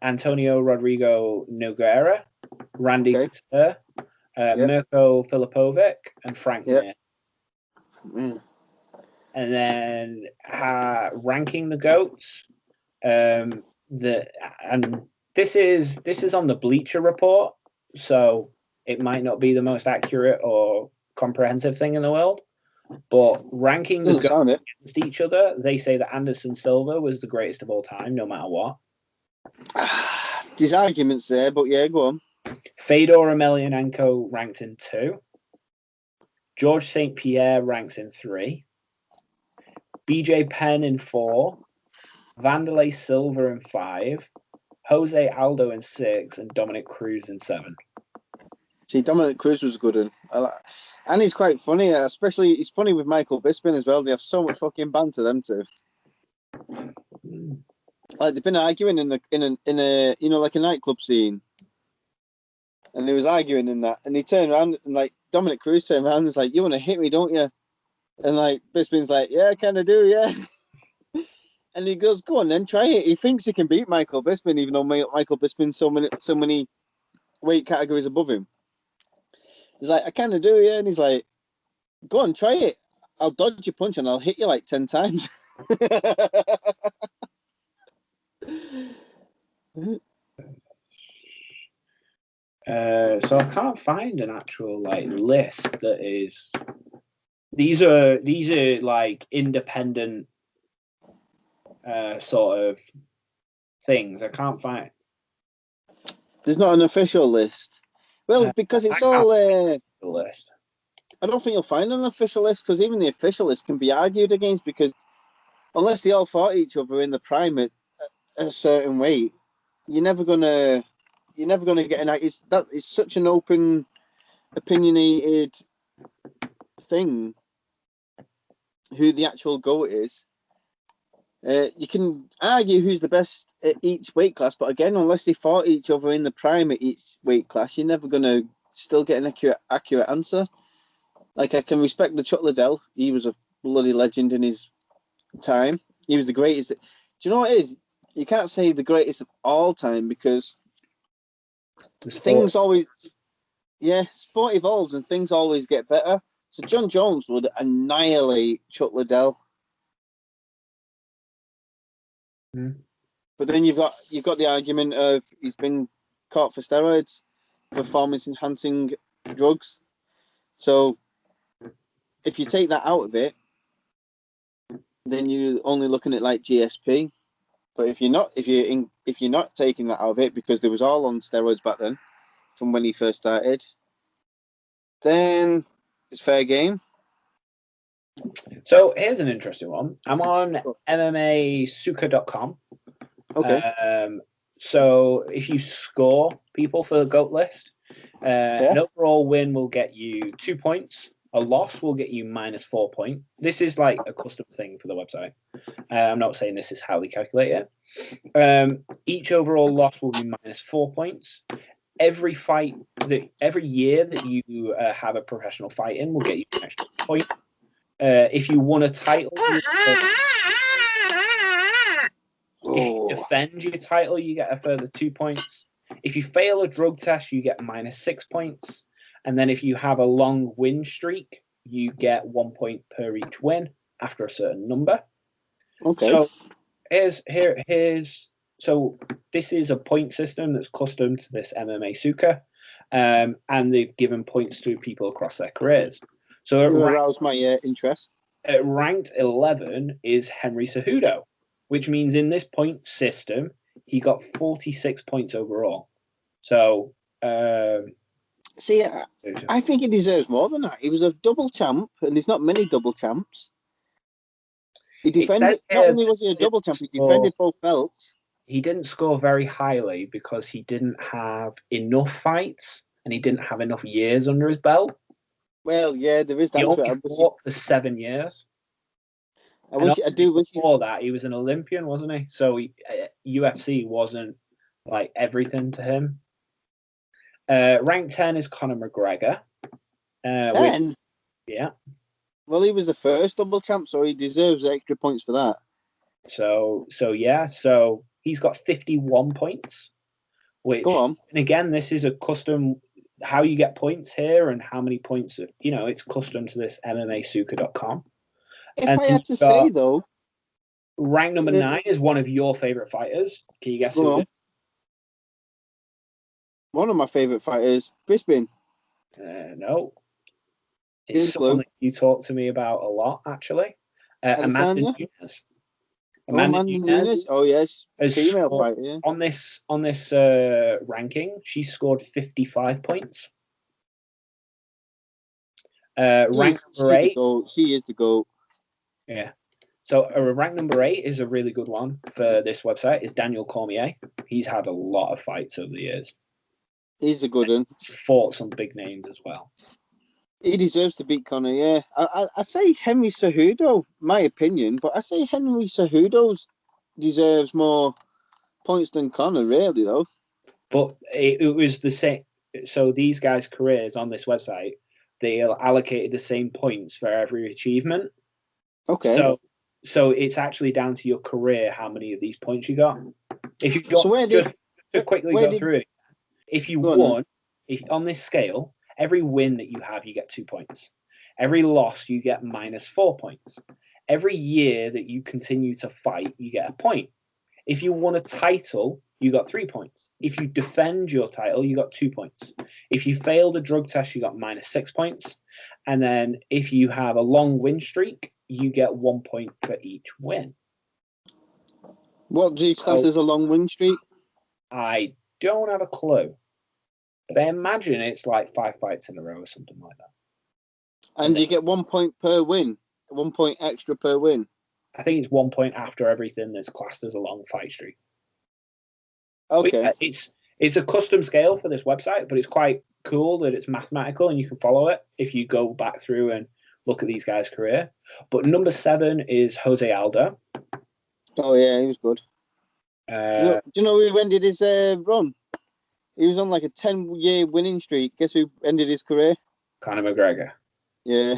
Antonio Rodrigo Nogueira, Randy Couture, Mirko Filipovic, and Frank Mir. And then ranking the GOATs, and this is on the Bleacher Report, so it might not be the most accurate or comprehensive thing in the world, but ranking the GOATs against each other, they say that Anderson Silva was the greatest of all time, no matter what. There's arguments there, but yeah, go on. Fedor Emelianenko ranked in 2. George St. Pierre ranks in 3. BJ Penn in 4, Vanderlei Silva in 5, Jose Aldo in 6, and Dominic Cruz in 7. See, Dominic Cruz was a good one. And he's quite funny, especially he's funny with Michael Bisping as well. They have so much fucking banter, them two. Like they've been arguing in a like a nightclub scene. And they was arguing in that. And he turned around and like Dominic Cruz turned around and was like, "You want to hit me, don't you?" And like Bisping's like, "Yeah, I kinda do, yeah." And he goes, "Go on then, try it." He thinks he can beat Michael Bisping, even though Michael Bisping's so many weight categories above him. He's like, "I kind of do, yeah." And he's like, "Go on, try it. I'll dodge your punch and I'll hit you like 10 times." So I can't find an actual like list that is. These are like independent sort of things. I can't find. There's not an official list. Well, because it's all. The list. I don't think you'll find an official list because even the official list can be argued against because unless they all fought each other in the prime at a certain weight, you're never gonna get an. It's such an open, opinionated thing. Who the actual GOAT is. You can argue who's the best at each weight class, but again, unless they fought each other in the prime at each weight class, you're never gonna still get an accurate answer. Like I can respect the Chuck Liddell; he was a bloody legend in his time. He was the greatest. Do you know what it is? You can't say the greatest of all time because things always, sport evolves and things always get better. So John Jones would annihilate Chuck Liddell. But then you've got the argument of he's been caught for steroids, performance enhancing drugs. So if you take that out of it, then you're only looking at like GSP. But if you're not taking that out of it because they was all on steroids back then, from when he first started, then it's fair game. So here's an interesting one. I'm on MMAsuka.com. Okay. So if you score people for the GOAT list, an overall win will get you 2 points. A loss will get you -4 points. This is like a custom thing for the website. I'm not saying this is how they calculate it. Each overall loss will be -4 points. Every year that you have a professional fight in will get you an extra point. If you won a title, if you defend your title, you get a further 2 points. If you fail a drug test, you get -6 points. And then if you have a long win streak, you get 1 point per each win after a certain number. Okay. So so this is a point system that's custom to this MMA Suka, and they've given points to people across their careers. So it aroused my interest. At ranked 11 is Henry Cejudo, which means in this point system he got 46 points overall. So see, I think he deserves more than that. He was a double champ, and there's not many double champs. He defended. Not only was he a double champ, he defended both belts. He didn't score very highly because he didn't have enough fights and he didn't have enough years under his belt. Well, yeah, there is that. He only fought for 7 years. Before that, he was an Olympian, wasn't he? So UFC wasn't like everything to him. Rank 10 is Conor McGregor. 10? Yeah. Well, he was the first double champ, so he deserves extra points for that. So he's got 51 points. Which, go on. And again, this is a custom, how you get points here and how many points, it's custom to this MMAsuka.com. If I had to say, though, rank number 9 is one of your favorite fighters. Can you guess who it is? One of my favorite fighters, Bisping. No. It's someone that you talk to me about a lot, actually. Amanda Nunes. Amanda Nunes. Oh yes, female fighter. Yeah. On this ranking, she scored 55 points. Rank number 8. She is the GOAT. Yeah. So rank number 8 is a really good one for this website. Is Daniel Cormier. He's had a lot of fights over the years. He's a good one. He's fought some big names as well. He deserves to beat Conor, yeah. I say Henry Cejudo, my opinion, but I say Henry Cejudo deserves more points than Conor, really, though. But it was the same. So these guys' careers on this website, they allocated the same points for every achievement. Okay. So it's actually down to your career how many of these points you got. If you got, So where just did, to quickly where go did, through it, if you go on then. won, if on this scale, every win that you have, you get 2 points. Every loss, you get -4 points. Every year that you continue to fight, you get a point. If you won a title, you got 3 points. If you defend your title, you got 2 points. If you failed a drug test, you got -6 points. And then if you have a long win streak, you get 1 point for each win. What do you class as a long win streak? I don't have a clue. But I imagine it's like 5 fights in a row or something like that. And you get 1 point per win, 1 point extra per win. I think it's 1 point after everything that's classed as a long fight streak. Okay. Yeah, it's a custom scale for this website, but it's quite cool that it's mathematical and you can follow it if you go back through and look at these guys' career. But number 7 is Jose Aldo. Oh yeah, he was good. Do you know who ended his run? He was on like a 10-year winning streak. Guess who ended his career? Conor McGregor. Yeah.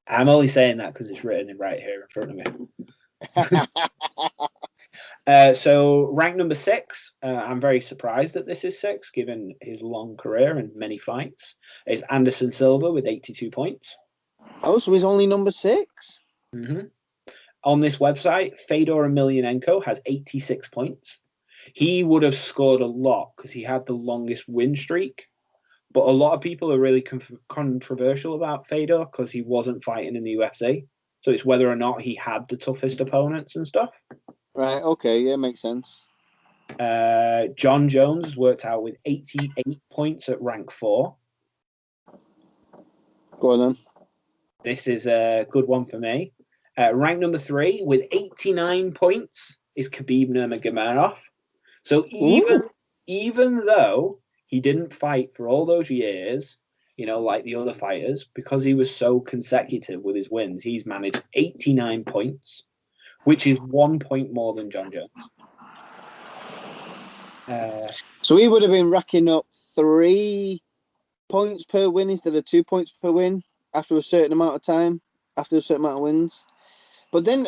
I'm only saying that because it's written right here in front of me. So rank number 6, I'm very surprised that this is 6, given his long career and many fights, is Anderson Silva with 82 points. Oh, so he's only number 6? Mm-hmm. On this website, Fedor Emelianenko has 86 points. He would have scored a lot because he had the longest win streak. But a lot of people are really controversial about Fedor because he wasn't fighting in the UFC. So it's whether or not he had the toughest opponents and stuff. Right, okay, yeah, makes sense. John Jones worked out with 88 points at rank 4. Go on then. This is a good one for me. Rank number 3 with 89 points is Khabib Nurmagomedov. So even though he didn't fight for all those years, you know, like the other fighters, because he was so consecutive with his wins, he's managed 89 points, which is 1 point more than John Jones. So he would have been racking up 3 points per win instead of 2 points per win after a certain amount of time, after a certain amount of wins. But then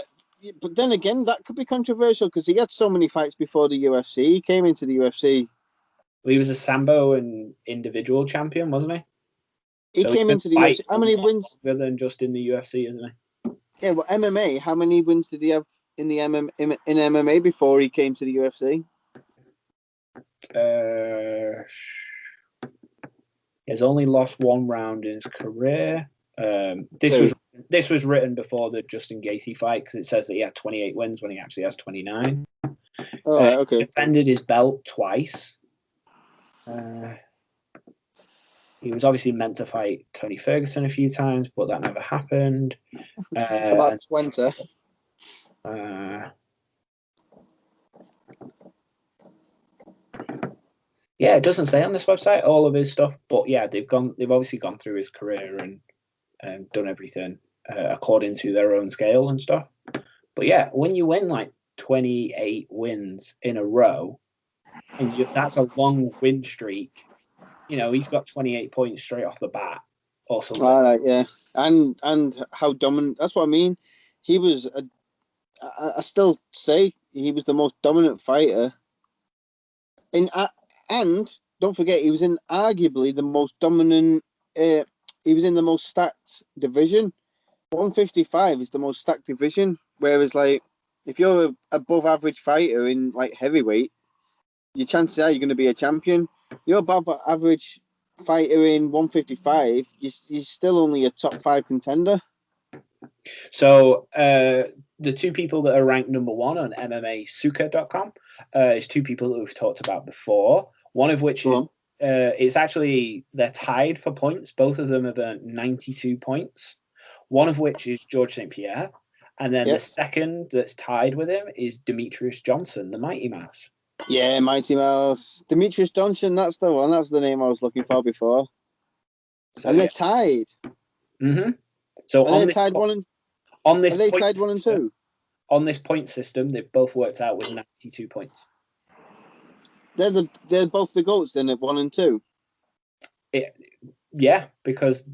again, that could be controversial because he had so many fights before the UFC. He came into the UFC. Well, he was a Sambo and individual champion, wasn't he? He came into the UFC. How many wins? Other than just in the UFC, isn't he? Yeah, well, MMA. How many wins did he have in the MMA before he came to the UFC? He's only lost 1 round in his career. This was written before the Justin Gaethje fight because it says that he had 28 wins when he actually has 29. Oh, right, okay. Defended his belt twice. He was obviously meant to fight Tony Ferguson a few times, but that never happened. About 20. Yeah, it doesn't say on this website all of his stuff, but yeah, they've obviously gone through his career and done everything according to their own scale and stuff. But yeah, when you win like 28 wins in a row, and that's a long win streak, you know, he's got 28 points straight off the bat or something. All right, yeah. And how dominant, that's what I mean. He was, I still say he was the most dominant fighter. And don't forget, he was in arguably the most dominant, he was in the most stacked division. 155 is the most stacked division. Whereas, like, if you're an above average fighter in, like, heavyweight, your chances are you're going to be a champion. You're above average fighter in 155, you're still only a top 5 contender. So the 2 people that are ranked number 1 on MMAsuka.com is 2 people that we've talked about before. One of which is it's actually they're tied for points. Both of them have earned 92 points. One of which is George St. Pierre, And then the second that's tied with him is Demetrius Johnson, the Mighty Mouse. Yeah, Mighty Mouse. Demetrius Johnson, that's the one. That's the name I was looking for before. So, and they're tied. Mm-hmm. So are they tied 1 and on this? Are they tied 1 and 2? On this point system, they've both worked out with 92 points. They're both the GOATs then at 1 and 2. Yeah, because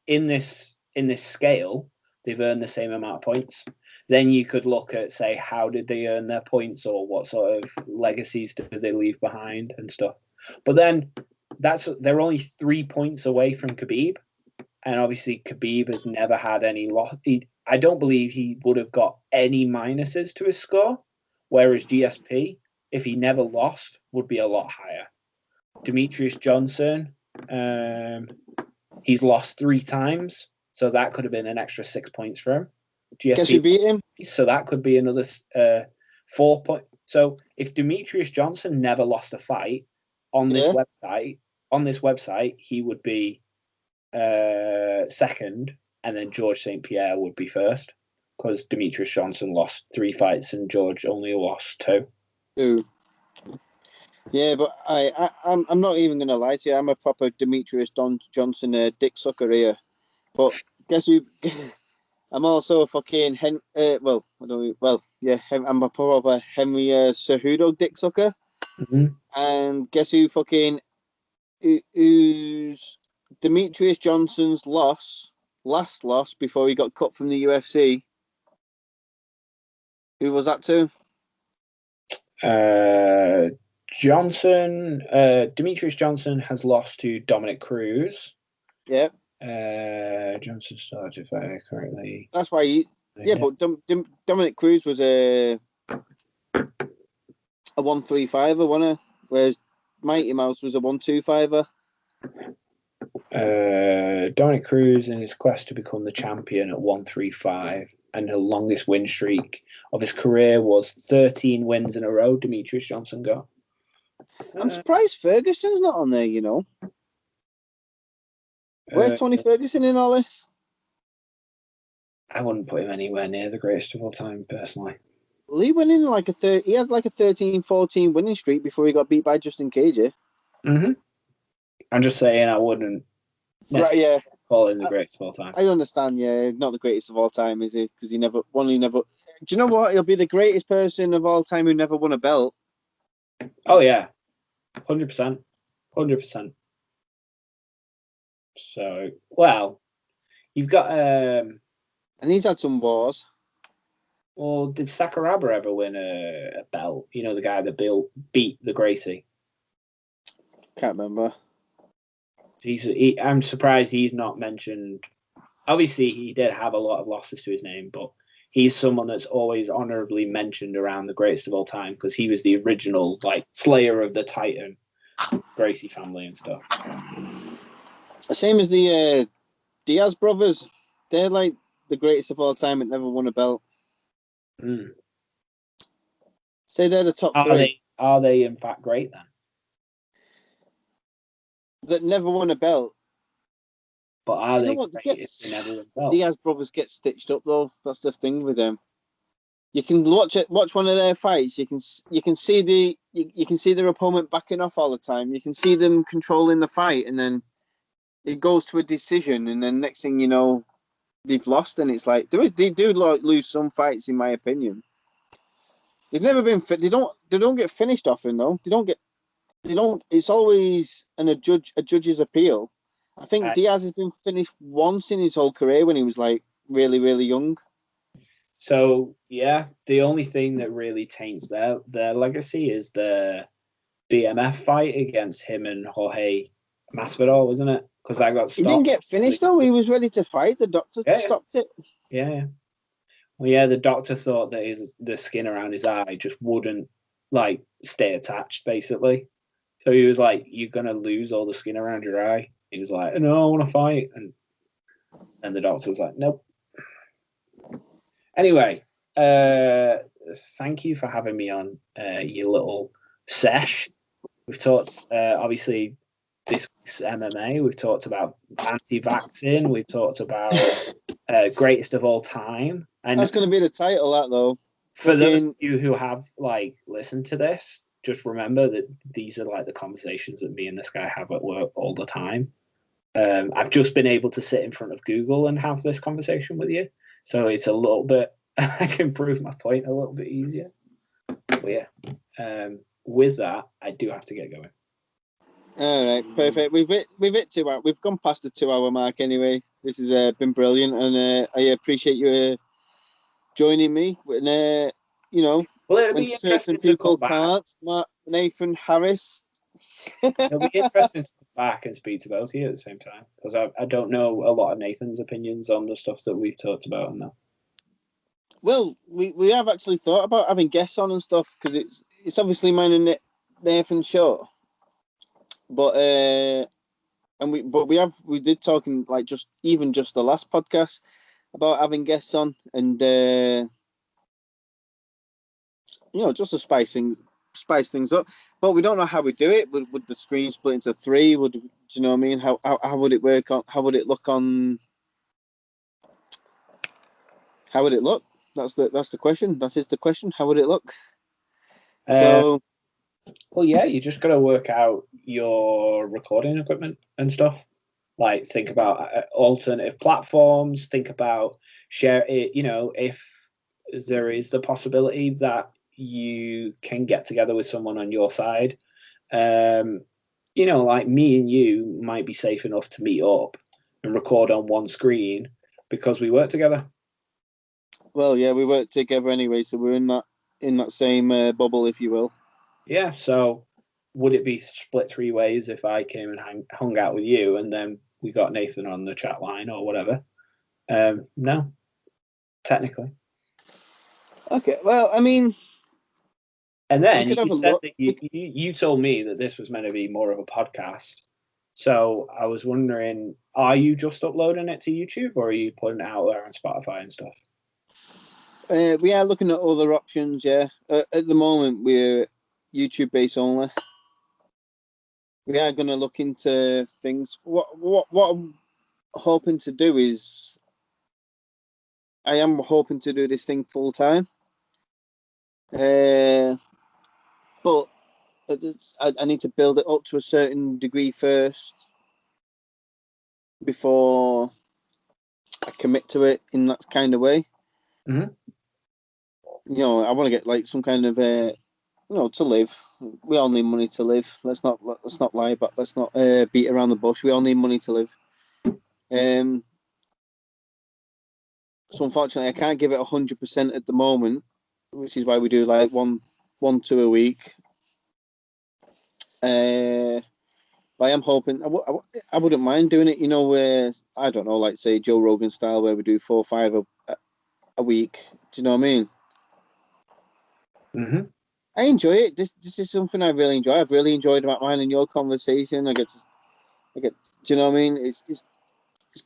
in this scale, they've earned the same amount of points. Then you could look at, say, how did they earn their points, or what sort of legacies did they leave behind and stuff. But then they're only 3 points away from Khabib, and obviously Khabib has never had any loss. I don't believe he would have got any minuses to his score, whereas GSP, if he never lost, would be a lot higher. Demetrius Johnson, he's lost 3 times, so that could have been an extra 6 points for him. GSP, guess who beat him? So that could be another 4 points. So if Demetrius Johnson never lost a fight on this website, he would be second, and then George St. Pierre would be first, because Demetrius Johnson lost 3 fights and George only lost 2. 2. Yeah, but I'm not even gonna lie to you. I'm a proper Demetrius Johnson dick sucker here. But guess who? I'm also a fucking I'm a proper Henry Cejudo dick sucker. Mm-hmm. And guess who? Fucking who's Demetrius Johnson's last loss before he got cut from the UFC? Who was that to? Demetrius Johnson has lost to Dominic Cruz. Yeah. Johnson started, if I correctly. That's why but Dominic Cruz was a 135er, wasn't he? Whereas Mighty Mouse was a 125er. Dominic Cruz in his quest to become the champion at 135, and the longest win streak of his career was 13 wins in a row. Demetrius Johnson got. I'm surprised Ferguson's not on there, you know. Where's Tony Ferguson in all this? I wouldn't put him anywhere near the greatest of all time, personally. Lee went in like he had like a 13-14 winning streak before he got beat by Justin Cage. Mm-hmm. I'm just saying I wouldn't call him the greatest of all time. I understand, yeah, not the greatest of all time, is he? Because he never. Do you know what? He'll be the greatest person of all time who never won a belt. Oh yeah, 100%, 100%. So, well, you've got and he's had some wars. Well, did Sakuraba ever win a belt? You know, the guy that beat the Gracie. Can't remember. I'm surprised he's not mentioned. Obviously, he did have a lot of losses to his name, but he's someone that's always honorably mentioned around the greatest of all time, because he was the original, like, slayer of the Titan Gracie family and stuff. Same as the Diaz brothers. They're like the greatest of all time and never won a belt. Mm. Say they're the top 3. Are they in fact great then? That never won a belt. But are they great if they never won a belt? Diaz brothers get stitched up though. That's the thing with them. You can watch one of their fights. You can see their opponent backing off all the time. You can see them controlling the fight, and then it goes to a decision, and then next thing you know, they've lost, and it's like they do lose some fights, in my opinion. They've never been fit. They don't get finished often though. They don't. It's always a judge's appeal. I think Diaz has been finished once in his whole career when he was like really, really young. So yeah, the only thing that really taints their legacy is the BMF fight against him and Jorge Masvidal, wasn't it? Because I got stopped. He didn't get finished though. He was ready to fight. The doctor stopped it. Yeah. Well, yeah, the doctor thought that the skin around his eye just wouldn't like stay attached, basically. So he was like, "You're gonna lose all the skin around your eye." He was like, "No, I want to fight," and the doctor was like, "Nope." Anyway, thank you for having me on your little sesh. We've talked, obviously, this MMA. We've talked about anti-vaxxing. We've talked about greatest of all time. And that's going to be the title, that though. For those of you who have like listened to this, just remember that these are like the conversations that me and this guy have at work all the time. I've just been able to sit in front of Google and have this conversation with you, so it's a little bit. I can prove my point a little bit easier. But yeah, with that, I do have to get going. All right, perfect. We've hit 2 hours. We've gone past the 2 hour mark anyway. This has been brilliant, and I appreciate you joining me. When well, when certain people can't, Nathan Harris. It'll be interesting to come back and speak to both of you at the same time, because I don't know a lot of Nathan's opinions on the stuff that we've talked about and that. Well, we have actually thought about having guests on and stuff, because it's obviously mine and Nathan's show. But we did talk in like just the last podcast about having guests on, and just to spice things up. But we don't know how we do it. Would the screen split into 3? Do you know what I mean? How would it work on? How would it look on? How would it look? That's the question. That is the question. How would it look? Well, yeah, you just got to work out your recording equipment and stuff. Like, think about alternative platforms. Think about share it. If there is the possibility that you can get together with someone on your side, like me and you might be safe enough to meet up and record on one screen because we work together. Well, yeah, we work together anyway, so we're in that same bubble, if you will. Yeah, so would it be split 3 ways if I came and hung out with you and then we got Nathan on the chat line or whatever? No, technically. Okay, well, I mean... And then you said that you told me that this was meant to be more of a podcast. So I was wondering, are you just uploading it to YouTube or are you putting it out there on Spotify and stuff? We are looking at other options, yeah. At the moment, we're YouTube based only. We are going to look into things. What I'm hoping to do is, I am hoping to do this thing full time. But I need to build it up to a certain degree first before I commit to it in that kind of way. Mm-hmm. I want to get like some kind of to live. We all need money to live. Let's not lie, but let's not beat around the bush. We all need money to live. So unfortunately, I can't give it 100% at the moment, which is why we do like one 2 a week. But I am hoping I wouldn't mind doing it. Where I don't know, like say Joe Rogan style, where we do 4 or 5 a week. Do you know what I mean? Mm-hmm. I enjoy it. This is something I really enjoy. I've really enjoyed about mine and your conversation. I get. Do you know what I mean? It's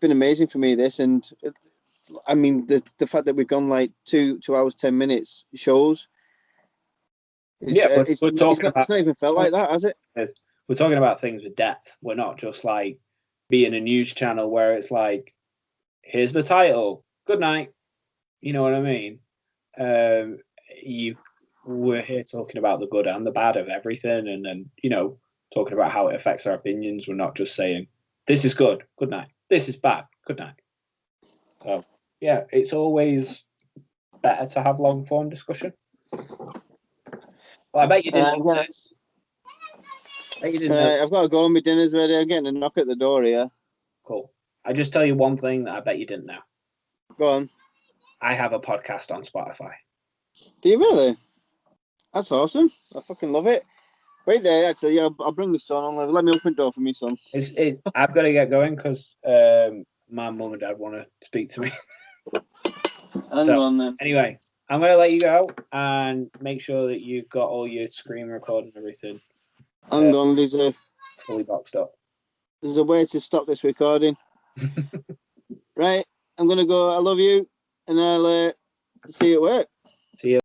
been amazing for me. This and I mean the fact that we've gone like 2 hours 10 minutes shows. It's not even felt like that, has it? We're talking about things with depth. We're not just like being a news channel where it's like, here's the title, good night. You know what I mean? We're here talking about the good and the bad of everything, and then talking about how it affects our opinions. We're not just saying this is good night, this is bad, good night. So yeah, it's always better to have long form discussion. Well, I bet you didn't know this. I've got to go. My dinner's ready. I'm getting a knock at the door here. Cool. I just tell you one thing that I bet you didn't know. Go on. I have a podcast on Spotify. Do you really? That's awesome. I fucking love it. Wait there, actually. Yeah, I'll bring the son on. Let me open the door for me, son. I've got to get going because my mum and dad want to speak to me. Hang on then. Anyway, I'm going to let you go and make sure that you've got all your screen record and everything. Hang on, there's fully boxed up. There's a way to stop this recording. Right, I'm going to go. I love you, and I'll see you at work. See you.